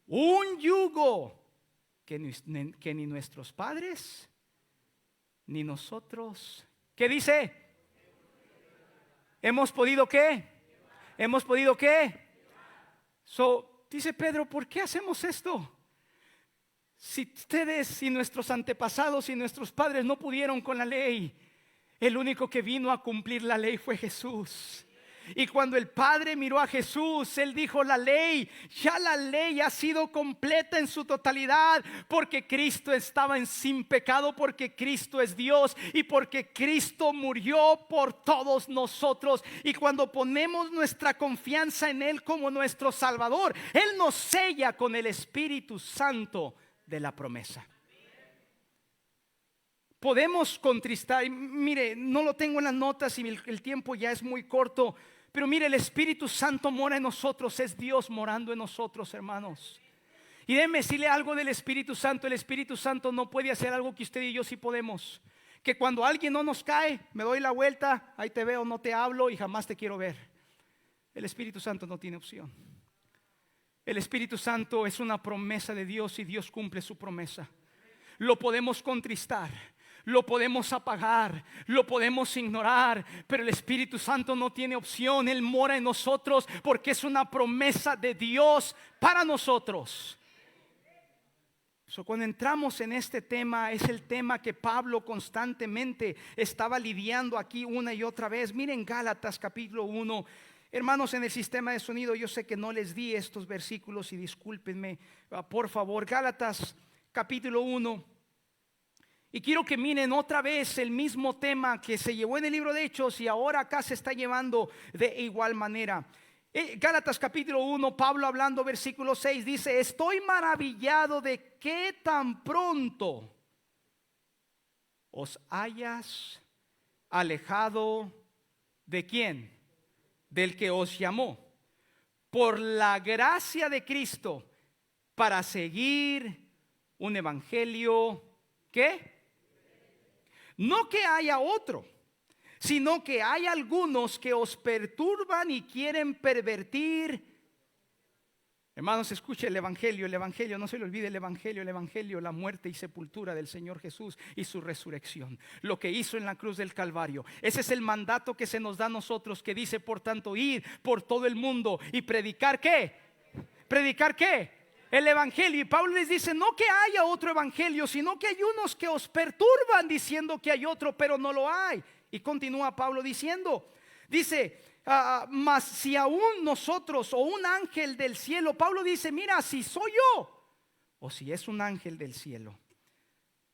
un yugo que ni nuestros padres ni nosotros? ¿Qué dice? ¿Hemos podido qué? ¿Hemos podido qué? Dice Pedro, ¿por qué hacemos esto? Si ustedes y nuestros antepasados y nuestros padres no pudieron con la ley, el único que vino a cumplir la ley fue Jesús. Y cuando el Padre miró a Jesús, Él dijo: la ley ha sido completa en su totalidad, porque Cristo estaba sin pecado, porque Cristo es Dios y porque Cristo murió por todos nosotros. Y cuando ponemos nuestra confianza en Él como nuestro Salvador, Él nos sella con el Espíritu Santo de la promesa. Podemos contristar, mire, no lo tengo en las notas y el tiempo ya es muy corto, pero mire, el Espíritu Santo mora en nosotros, es Dios morando en nosotros, hermanos. Y déjeme decirle algo del Espíritu Santo. El Espíritu Santo no puede hacer algo que usted y yo sí podemos. Que cuando alguien no nos cae, me doy la vuelta, ahí te veo, no te hablo y jamás te quiero ver. El Espíritu Santo no tiene opción. El Espíritu Santo es una promesa de Dios y Dios cumple su promesa. Lo podemos contristar, lo podemos apagar, lo podemos ignorar, pero el Espíritu Santo no tiene opción. Él mora en nosotros porque es una promesa de Dios para nosotros. Cuando entramos en este tema, es el tema que Pablo constantemente estaba lidiando aquí una y otra vez. Miren Gálatas capítulo 1. Hermanos, en el sistema de sonido yo sé que no les di estos versículos y discúlpenme, por favor. Gálatas capítulo 1. Y quiero que miren otra vez el mismo tema que se llevó en el libro de Hechos y ahora acá se está llevando de igual manera. Gálatas capítulo 1, Pablo hablando, versículo 6 dice: estoy maravillado de que tan pronto os hayas alejado ¿de quién? Del que os llamó por la gracia de Cristo para seguir un evangelio ¿qué? No que haya otro, sino que hay algunos que os perturban y quieren pervertir. Hermanos, escuche el evangelio, no se le olvide el evangelio, la muerte y sepultura del Señor Jesús y su resurrección, lo que hizo en la cruz del Calvario. Ese es el mandato que se nos da a nosotros, que dice: por tanto, ir por todo el mundo y predicar ¿qué? ¿Predicar qué? El evangelio. Y Pablo les dice: no que haya otro evangelio, sino que hay unos que os perturban diciendo que hay otro, pero no lo hay. Y continúa Pablo diciendo, dice: mas si aún nosotros o un ángel del cielo, Pablo dice: mira, si soy yo o si es un ángel del cielo,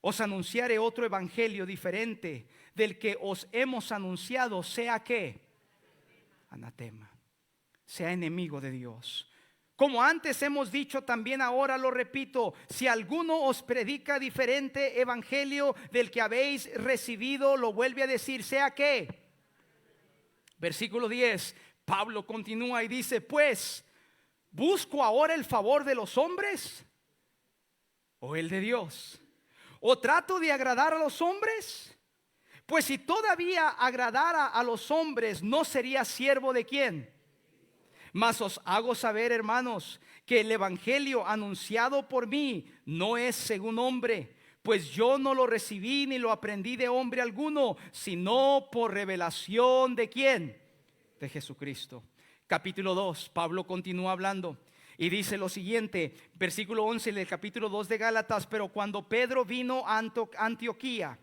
os anunciaré otro evangelio diferente del que os hemos anunciado, sea que anatema, sea enemigo de Dios. Como antes hemos dicho, también ahora lo repito: si alguno os predica diferente evangelio del que habéis recibido, lo vuelve a decir, sea que. Versículo 10, Pablo continúa y dice: pues, ¿busco ahora el favor de los hombres o el de Dios? ¿O trato de agradar a los hombres? Pues si todavía agradara a los hombres, ¿no sería siervo de quién? Mas os hago saber, hermanos, que el evangelio anunciado por mí no es según hombre, pues yo no lo recibí ni lo aprendí de hombre alguno, sino por revelación ¿de quién? De Jesucristo. Capítulo 2, Pablo continúa hablando y dice lo siguiente, versículo 11 del capítulo 2 de Gálatas: pero cuando Pedro vino a Antioquía,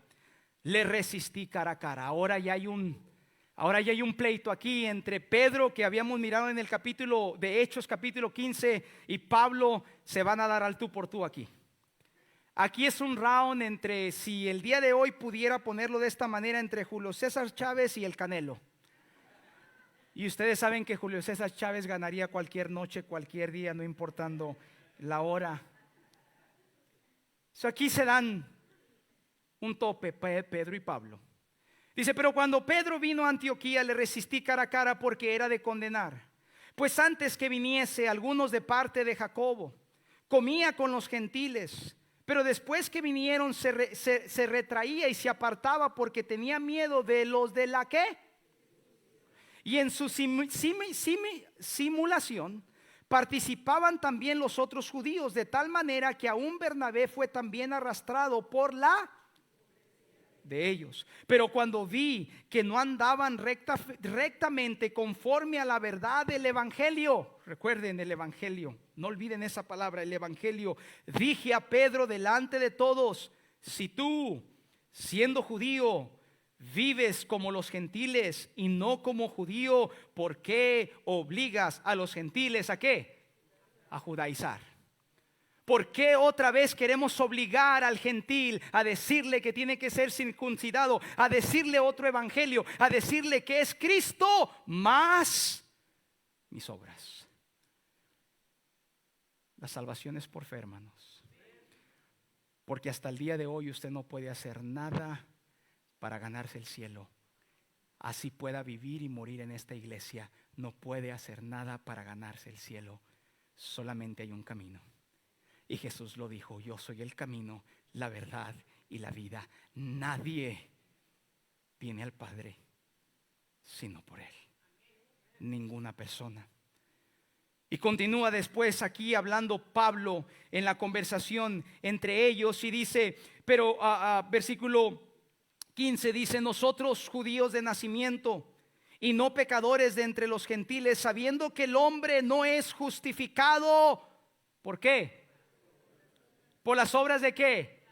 le resistí cara a cara. Ahora ya hay un pleito aquí entre Pedro, que habíamos mirado en el capítulo de Hechos capítulo 15, y Pablo. Se van a dar al tú por tú aquí. Aquí es un round entre, si el día de hoy pudiera ponerlo de esta manera, entre Julio César Chávez y el Canelo. Y ustedes saben que Julio César Chávez ganaría cualquier noche, cualquier día, no importando la hora. Aquí se dan un tope Pedro y Pablo. Dice: pero cuando Pedro vino a Antioquía, le resistí cara a cara porque era de condenar. Pues antes que viniese algunos de parte de Jacobo, comía con los gentiles. Pero después que vinieron se retraía y se apartaba porque tenía miedo de los de la ¿qué? Y en su simulación participaban también los otros judíos, de tal manera que aún Bernabé fue también arrastrado por la de ellos. Pero cuando vi que no andaban rectamente conforme a la verdad del evangelio, recuerden el evangelio, no olviden esa palabra, el evangelio, dije a Pedro delante de todos: si tú, siendo judío, vives como los gentiles y no como judío, ¿por qué obligas a los gentiles a qué? A judaizar. ¿Por qué otra vez queremos obligar al gentil a decirle que tiene que ser circuncidado, a decirle otro evangelio, a decirle que es Cristo más mis obras? La salvación es por fe, hermanos. Porque hasta el día de hoy usted no puede hacer nada para ganarse el cielo. Así pueda vivir y morir en esta iglesia, no puede hacer nada para ganarse el cielo. Solamente hay un camino. Y Jesús lo dijo: yo soy el camino, la verdad y la vida. Nadie viene al Padre sino por Él. Ninguna persona. Y continúa después aquí hablando Pablo en la conversación entre ellos y dice, pero versículo 15 dice: nosotros judíos de nacimiento y no pecadores de entre los gentiles, sabiendo que el hombre no es justificado. ¿Por qué? ¿Por las obras de qué?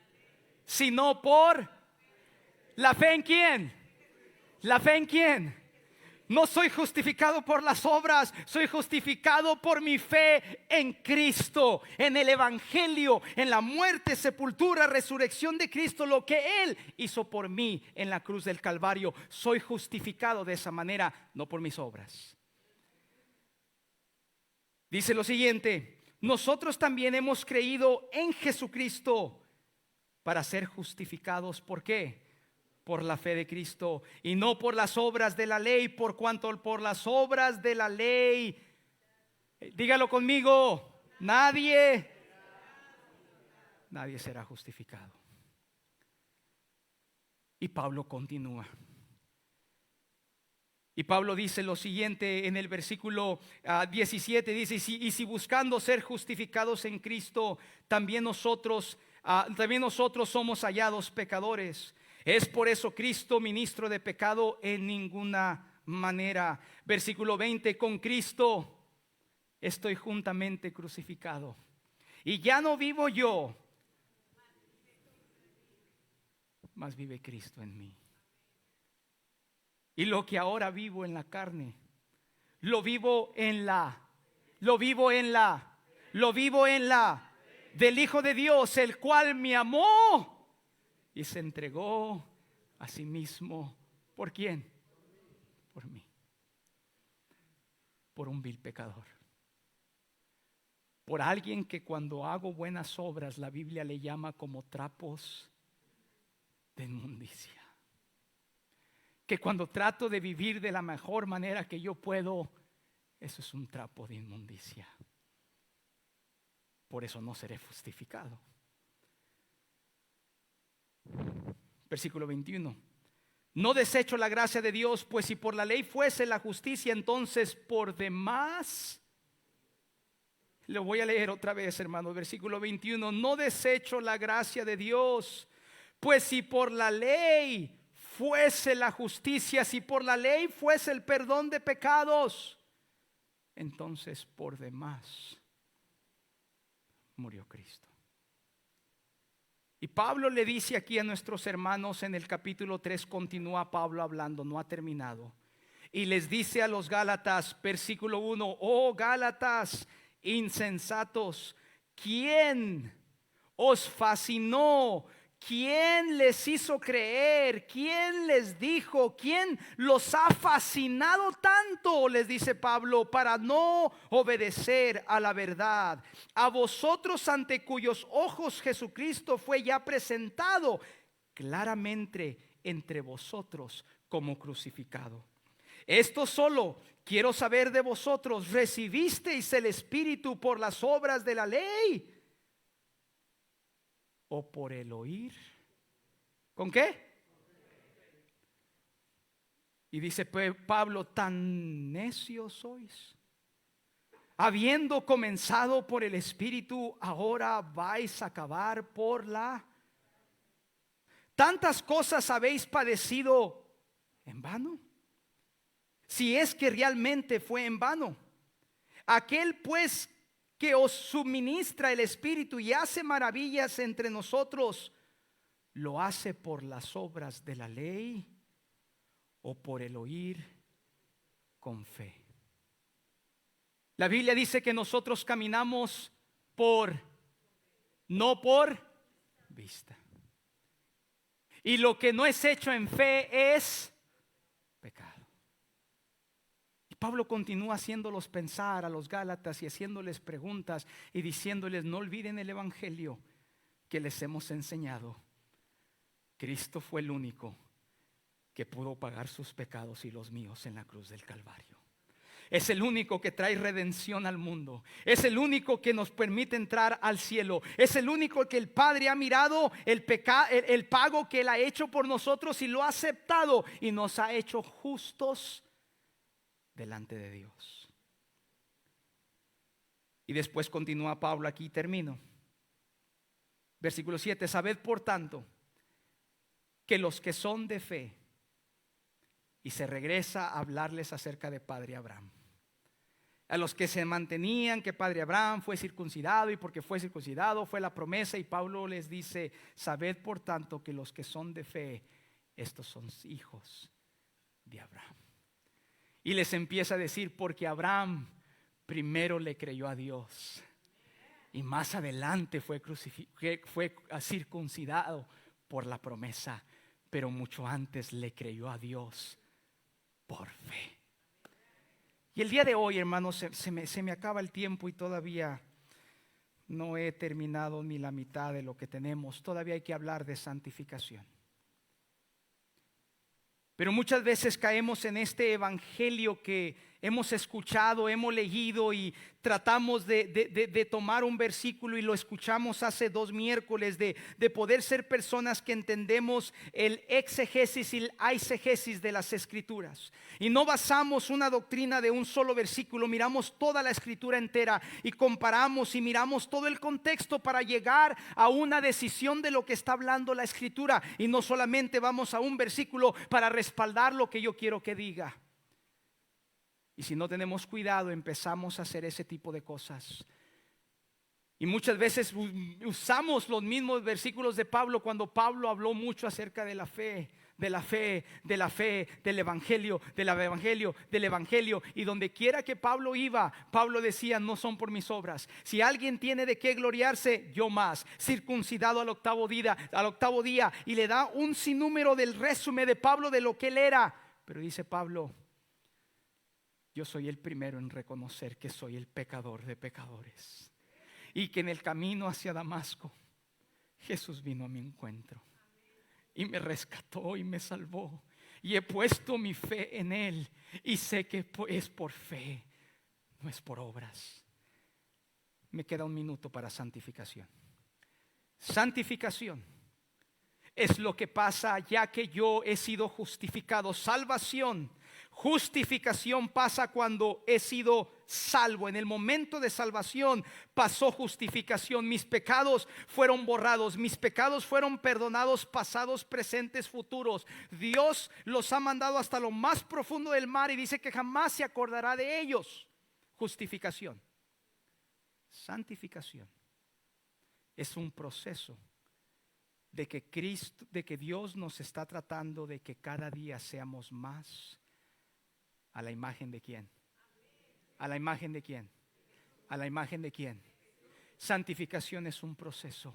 Sino por la fe en quién. ¿La fe en quién? No soy justificado por las obras, soy justificado por mi fe en Cristo, en el evangelio, en la muerte, sepultura, resurrección de Cristo, lo que Él hizo por mí en la cruz del Calvario. Soy justificado de esa manera, no por mis obras. Dice lo siguiente: nosotros también hemos creído en Jesucristo para ser justificados. ¿Por qué? Por la fe de Cristo y no por las obras de la ley, por cuanto por las obras de la ley, dígalo conmigo, nadie será justificado. Y Pablo continúa. Y Pablo dice lo siguiente en el versículo 17, dice: y si buscando ser justificados en Cristo, también nosotros somos hallados pecadores. ¿Es por eso Cristo ministro de pecado? En ninguna manera. Versículo 20: con Cristo estoy juntamente crucificado. Y ya no vivo yo, mas vive Cristo en mí. Y lo que ahora vivo en la carne, lo vivo en la del Hijo de Dios, el cual me amó y se entregó a sí mismo. ¿Por quién? Por mí. Por un vil pecador. Por alguien que cuando hago buenas obras, la Biblia le llama como trapos de inmundicia. Que cuando trato de vivir de la mejor manera que yo puedo, eso es un trapo de inmundicia. Por eso no seré justificado. Versículo 21: no desecho la gracia de Dios, pues si por la ley fuese la justicia, entonces por demás. Lo voy a leer otra vez, hermano. Versículo 21: no desecho la gracia de Dios, pues si por la ley fuese la justicia, si por la ley fuese el perdón de pecados, entonces por demás murió Cristo. Y Pablo le dice aquí a nuestros hermanos en el capítulo 3, continúa Pablo hablando, no ha terminado. Y les dice a los Gálatas, versículo 1: oh Gálatas insensatos, ¿quién os fascinó? ¿Quién les hizo creer? ¿Quién les dijo? ¿Quién los ha fascinado tanto? Les dice Pablo, para no obedecer a la verdad. A vosotros, ante cuyos ojos Jesucristo fue ya presentado claramente entre vosotros como crucificado. Esto solo quiero saber de vosotros, ¿recibisteis el Espíritu por las obras de la ley o por el oír? ¿Con qué? Y dice Pablo, tan necios sois. Habiendo comenzado por el Espíritu, ahora vais a acabar por la... Tantas cosas habéis padecido en vano. Si es que realmente fue en vano. Aquel pues que os suministra el Espíritu y hace maravillas entre nosotros, ¿lo hace por las obras de la ley o por el oír con fe? La Biblia dice que nosotros caminamos no por vista. Y lo que no es hecho en fe es pecado. Y Pablo continúa haciéndolos pensar a los Gálatas y haciéndoles preguntas y diciéndoles, no olviden el evangelio que les hemos enseñado. Cristo fue el único que pudo pagar sus pecados y los míos en la cruz del Calvario. Es el único que trae redención al mundo. Es el único que nos permite entrar al cielo. Es el único que el Padre ha mirado el pago que Él ha hecho por nosotros y lo ha aceptado y nos ha hecho justos delante de Dios. Y después continúa Pablo, aquí termino. Versículo 7, sabed por tanto que los que son de fe, y se regresa a hablarles acerca de Padre Abraham. A los que se mantenían que Padre Abraham fue circuncidado y porque fue circuncidado fue la promesa, y Pablo les dice, sabed por tanto que los que son de fe, estos son hijos de Abraham. Y les empieza a decir, porque Abraham primero le creyó a Dios y más adelante fue circuncidado por la promesa, pero mucho antes le creyó a Dios por fe. Y el día de hoy, hermanos, se me acaba el tiempo y todavía no he terminado ni la mitad de lo que tenemos. Todavía hay que hablar de santificación. Pero muchas veces caemos en este evangelio que hemos escuchado, hemos leído y tratamos de tomar un versículo y lo escuchamos hace 2 miércoles de poder ser personas que entendemos el exegesis y el eisegesis de las escrituras. Y no basamos una doctrina de un solo versículo, miramos toda la escritura entera y comparamos y miramos todo el contexto para llegar a una decisión de lo que está hablando la escritura. Y no solamente vamos a un versículo para respaldar lo que yo quiero que diga. Y si no tenemos cuidado, empezamos a hacer ese tipo de cosas. Y muchas veces usamos los mismos versículos de Pablo cuando Pablo habló mucho acerca de la fe, de la fe, de la fe, del evangelio, del evangelio, del evangelio. Y donde quiera que Pablo iba, Pablo decía, no son por mis obras. Si alguien tiene de qué gloriarse, yo más. Circuncidado al octavo día. Y le da un sinnúmero del resumen de Pablo de lo que él era. Pero dice Pablo, yo soy el primero en reconocer que soy el pecador de pecadores. Y que en el camino hacia Damasco, Jesús vino a mi encuentro. Y me rescató y me salvó. Y he puesto mi fe en Él. Y sé que es por fe, no es por obras. Me queda 1 minuto para santificación. Santificación es lo que pasa ya que yo he sido justificado. Salvación, justificación pasa cuando he sido salvo. En el momento de salvación pasó justificación. Mis pecados fueron borrados, mis pecados fueron perdonados, pasados, presentes, futuros. Dios los ha mandado hasta lo más profundo del mar y dice que jamás se acordará de ellos. Justificación. Santificación es un proceso de que Dios nos está tratando de que cada día seamos más a la imagen de quién. ¿A la imagen de quién? ¿A la imagen de quién? Santificación es un proceso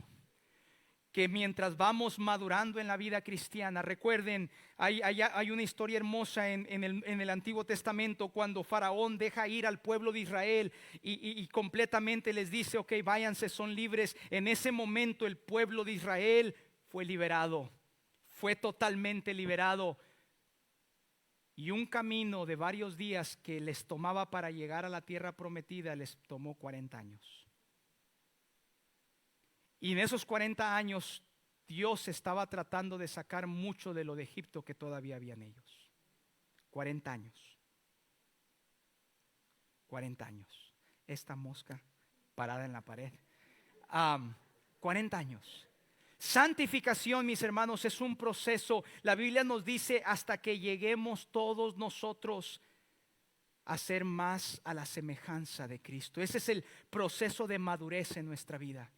que mientras vamos madurando en la vida cristiana, recuerden, hay una historia hermosa en el Antiguo Testamento cuando Faraón deja ir al pueblo de Israel y completamente les dice, ok, váyanse, son libres. En ese momento el pueblo de Israel fue liberado, fue totalmente liberado. Y un camino de varios días que les tomaba para llegar a la tierra prometida les tomó 40 años. Y en esos 40 años Dios estaba tratando de sacar mucho de lo de Egipto que todavía había en ellos. 40 años. 40 años. Esta mosca parada en la pared. 40 años. Santificación, mis hermanos, es un proceso. La Biblia nos dice hasta que lleguemos todos nosotros a ser más a la semejanza de Cristo. Ese es el proceso de madurez en nuestra vida.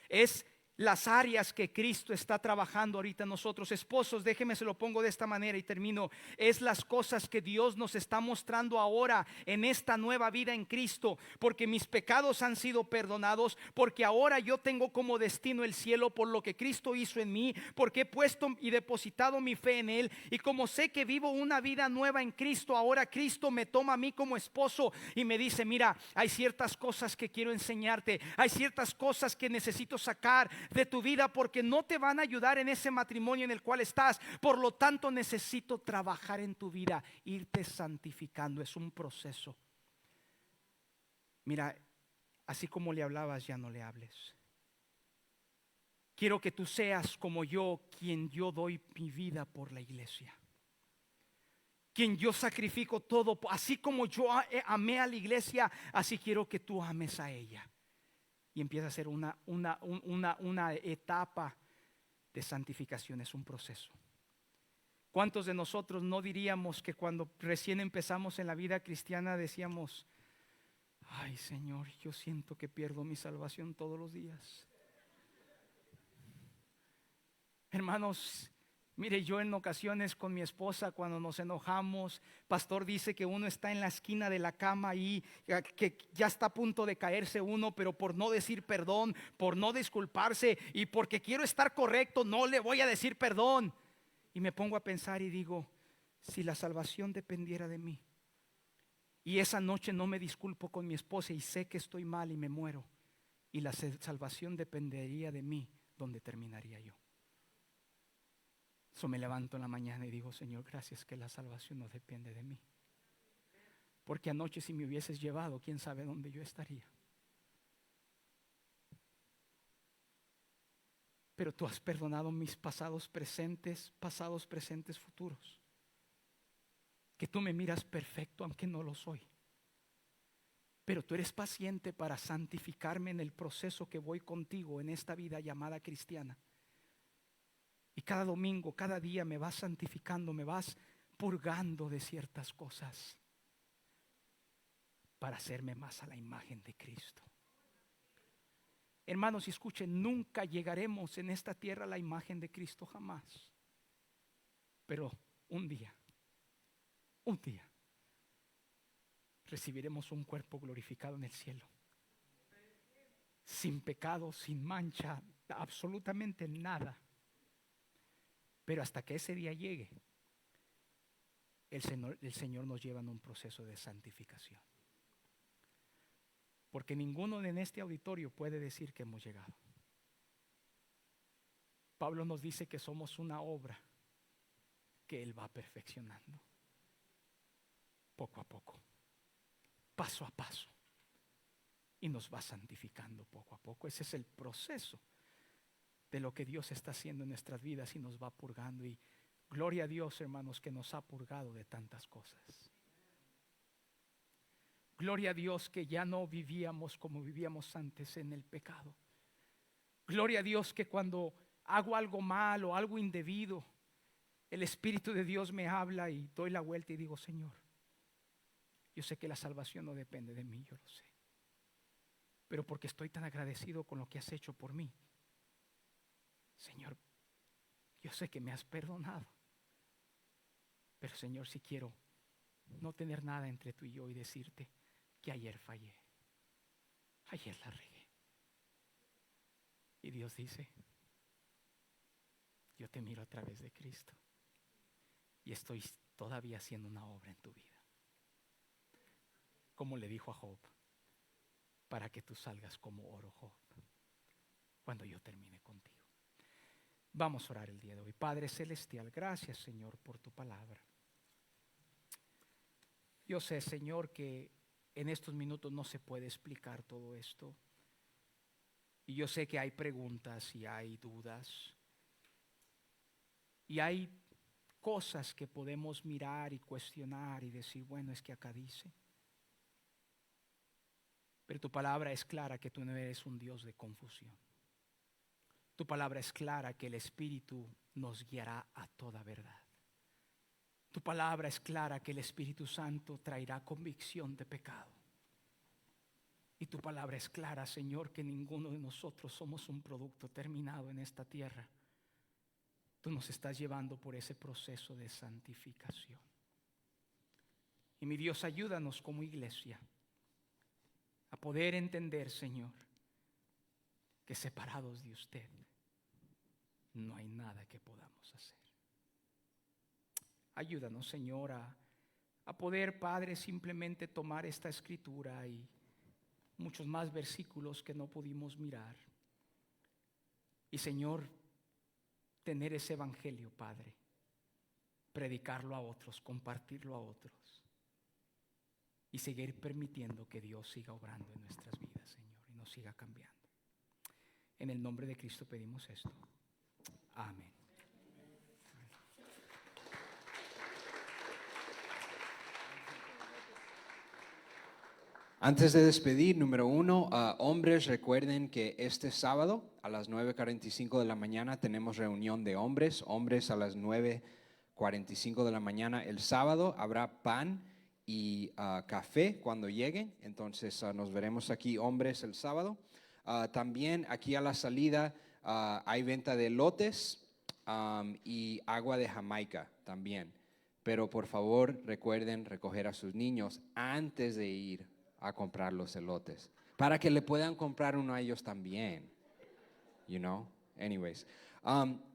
Es las áreas que Cristo está trabajando ahorita en nosotros. Esposos, déjenme se lo pongo de esta manera y termino. Es las cosas que Dios nos está mostrando ahora en esta nueva vida en Cristo. Porque mis pecados han sido perdonados. Porque ahora yo tengo como destino el cielo por lo que Cristo hizo en mí. Porque he puesto y depositado mi fe en Él. Y como sé que vivo una vida nueva en Cristo, ahora Cristo me toma a mí como esposo y me dice: mira, hay ciertas cosas que quiero enseñarte. Hay ciertas cosas que necesito sacar de tu vida porque no te van a ayudar en ese matrimonio en el cual estás. Por lo tanto, necesito trabajar en tu vida, irte santificando. Es un proceso. Mira, así como le hablabas, ya no le hables. Quiero que tú seas como yo, quien yo doy mi vida por la iglesia, quien yo sacrifico todo. Así como yo amé a la iglesia, así quiero que tú ames a ella. Y empieza a ser una etapa de santificación, es un proceso. ¿Cuántos de nosotros no diríamos que cuando recién empezamos en la vida cristiana decíamos: ay, Señor, yo siento que pierdo mi salvación todos los días? Hermanos, mire, yo en ocasiones con mi esposa, cuando nos enojamos, pastor dice que uno está en la esquina de la cama y que ya está a punto de caerse uno, pero por no decir perdón, por no disculparse y porque quiero estar correcto, no le voy a decir perdón. Y me pongo a pensar y digo: si la salvación dependiera de mí y esa noche no me disculpo con mi esposa y sé que estoy mal y me muero, y la salvación dependería de mí, ¿dónde terminaría yo? So me levanto en la mañana y digo: Señor, gracias que la salvación no depende de mí. Porque anoche si me hubieses llevado, quién sabe dónde yo estaría. Pero tú has perdonado mis pasados, presentes, futuros. Que tú me miras perfecto aunque no lo soy. Pero tú eres paciente para santificarme en el proceso que voy contigo en esta vida llamada cristiana. Y cada domingo, cada día me vas santificando, me vas purgando de ciertas cosas para hacerme más a la imagen de Cristo. Hermanos, y escuchen, nunca llegaremos en esta tierra a la imagen de Cristo, jamás. Pero un día recibiremos un cuerpo glorificado en el cielo, sin pecado, sin mancha, absolutamente nada. Pero hasta que ese día llegue, el Señor nos lleva en un proceso de santificación. Porque ninguno en este auditorio puede decir que hemos llegado. Pablo nos dice que somos una obra que Él va perfeccionando, poco a poco, paso a paso, y nos va santificando poco a poco. Ese es el proceso de lo que Dios está haciendo en nuestras vidas y nos va purgando. Y gloria a Dios, hermanos, que nos ha purgado de tantas cosas. Gloria a Dios que ya no vivíamos como vivíamos antes en el pecado. Gloria a Dios que cuando hago algo malo, algo indebido, el Espíritu de Dios me habla y doy la vuelta y digo: Señor, yo sé que la salvación no depende de mí, yo lo sé. Pero porque estoy tan agradecido con lo que has hecho por mí, Señor, yo sé que me has perdonado. Pero Señor, si quiero no tener nada entre tú y yo y decirte que ayer fallé, ayer la regué. Y Dios dice: yo te miro a través de Cristo y estoy todavía haciendo una obra en tu vida. Como le dijo a Job: para que tú salgas como oro, Job, cuando yo termine contigo. Vamos a orar el día de hoy. Padre celestial, gracias, Señor, por tu palabra. Yo sé, Señor, que en estos minutos no se puede explicar todo esto. Y yo sé que hay preguntas y hay dudas. Y hay cosas que podemos mirar y cuestionar y decir, bueno, es que acá dice. Pero tu palabra es clara que tú no eres un Dios de confusión. Tu palabra es clara que el Espíritu nos guiará a toda verdad. Tu palabra es clara que el Espíritu Santo traerá convicción de pecado. Y tu palabra es clara, Señor, que ninguno de nosotros somos un producto terminado en esta tierra. Tú nos estás llevando por ese proceso de santificación. Y mi Dios, ayúdanos como iglesia a poder entender, Señor, que separados de usted no hay nada que podamos hacer. Ayúdanos, Señor, a poder, Padre, simplemente tomar esta escritura y muchos más versículos que no pudimos mirar. Y, Señor, tener ese evangelio, Padre, predicarlo a otros, compartirlo a otros y seguir permitiendo que Dios siga obrando en nuestras vidas, Señor, y nos siga cambiando. En el nombre de Cristo pedimos esto. Amén. Antes de despedir, número 1, hombres, recuerden que este sábado a las 9:45 de la mañana tenemos reunión de hombres. Hombres a las 9:45 de la mañana. El sábado habrá pan y café cuando lleguen. Entonces nos veremos aquí, hombres, el sábado. También aquí a la salida hay venta de elotes y agua de Jamaica también. Pero por favor recuerden recoger a sus niños antes de ir a comprar los elotes, para que le puedan comprar uno a ellos también. You know? Anyways.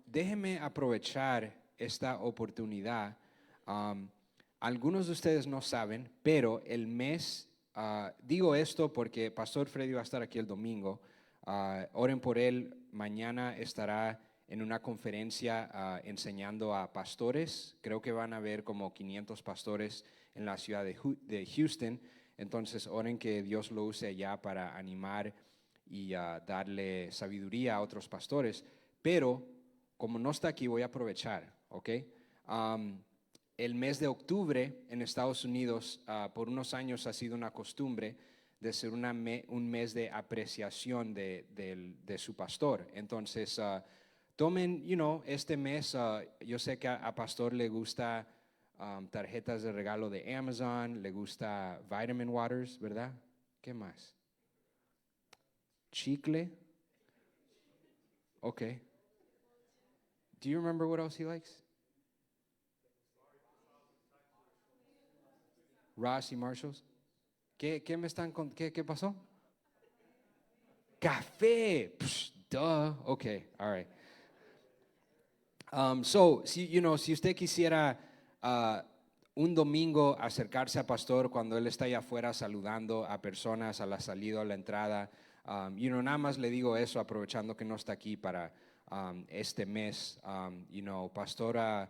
Déjenme aprovechar esta oportunidad. Algunos de ustedes no saben, pero el mes, digo esto porque Pastor Freddy va a estar aquí el domingo. Oren por él. Mañana estará en una conferencia enseñando a pastores. Creo que van a haber como 500 pastores en la ciudad de Houston. Entonces, oren que Dios lo use allá para animar y darle sabiduría a otros pastores. Pero, como no está aquí, voy a aprovechar, ¿ok? El mes de octubre en Estados Unidos, por unos años ha sido una costumbre de ser un mes de apreciación de su pastor. Entonces, tomen, este mes, yo sé que a pastor le gusta tarjetas de regalo de Amazon, le gusta vitamin waters, ¿verdad? ¿Qué más? Chicle. Okay. Do you remember what else he likes? Ross y Marshalls. ¿Qué me están qué pasó? Café. Psh, duh. Okay. All right. So, si usted quisiera un domingo acercarse a pastor cuando él está allá afuera saludando a personas a la salida o a la entrada, nada más le digo eso aprovechando que no está aquí para este mes. Pastora,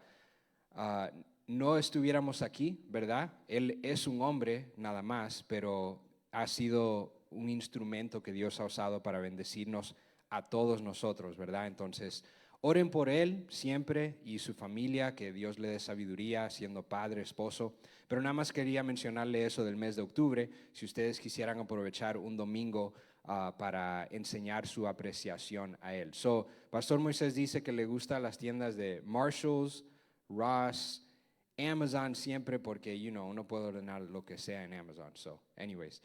no estuviéramos aquí, ¿verdad? Él es un hombre nada más, pero ha sido un instrumento que Dios ha usado para bendecirnos a todos nosotros, ¿verdad? Entonces, oren por él siempre y su familia, que Dios le dé sabiduría siendo padre, esposo. Pero nada más quería mencionarle eso del mes de octubre, si ustedes quisieran aprovechar un domingo para enseñar su apreciación a él. So, Pastor Moisés dice que le gustan las tiendas de Marshalls, Ross, Amazon siempre porque, uno puede ordenar lo que sea en Amazon. So, anyways,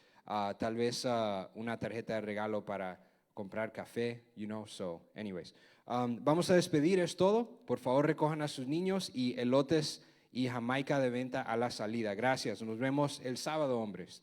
tal vez una tarjeta de regalo para comprar café, so, anyways. Vamos a despedir, es todo. Por favor, recojan a sus niños y elotes y Jamaica de venta a la salida. Gracias. Nos vemos el sábado, hombres.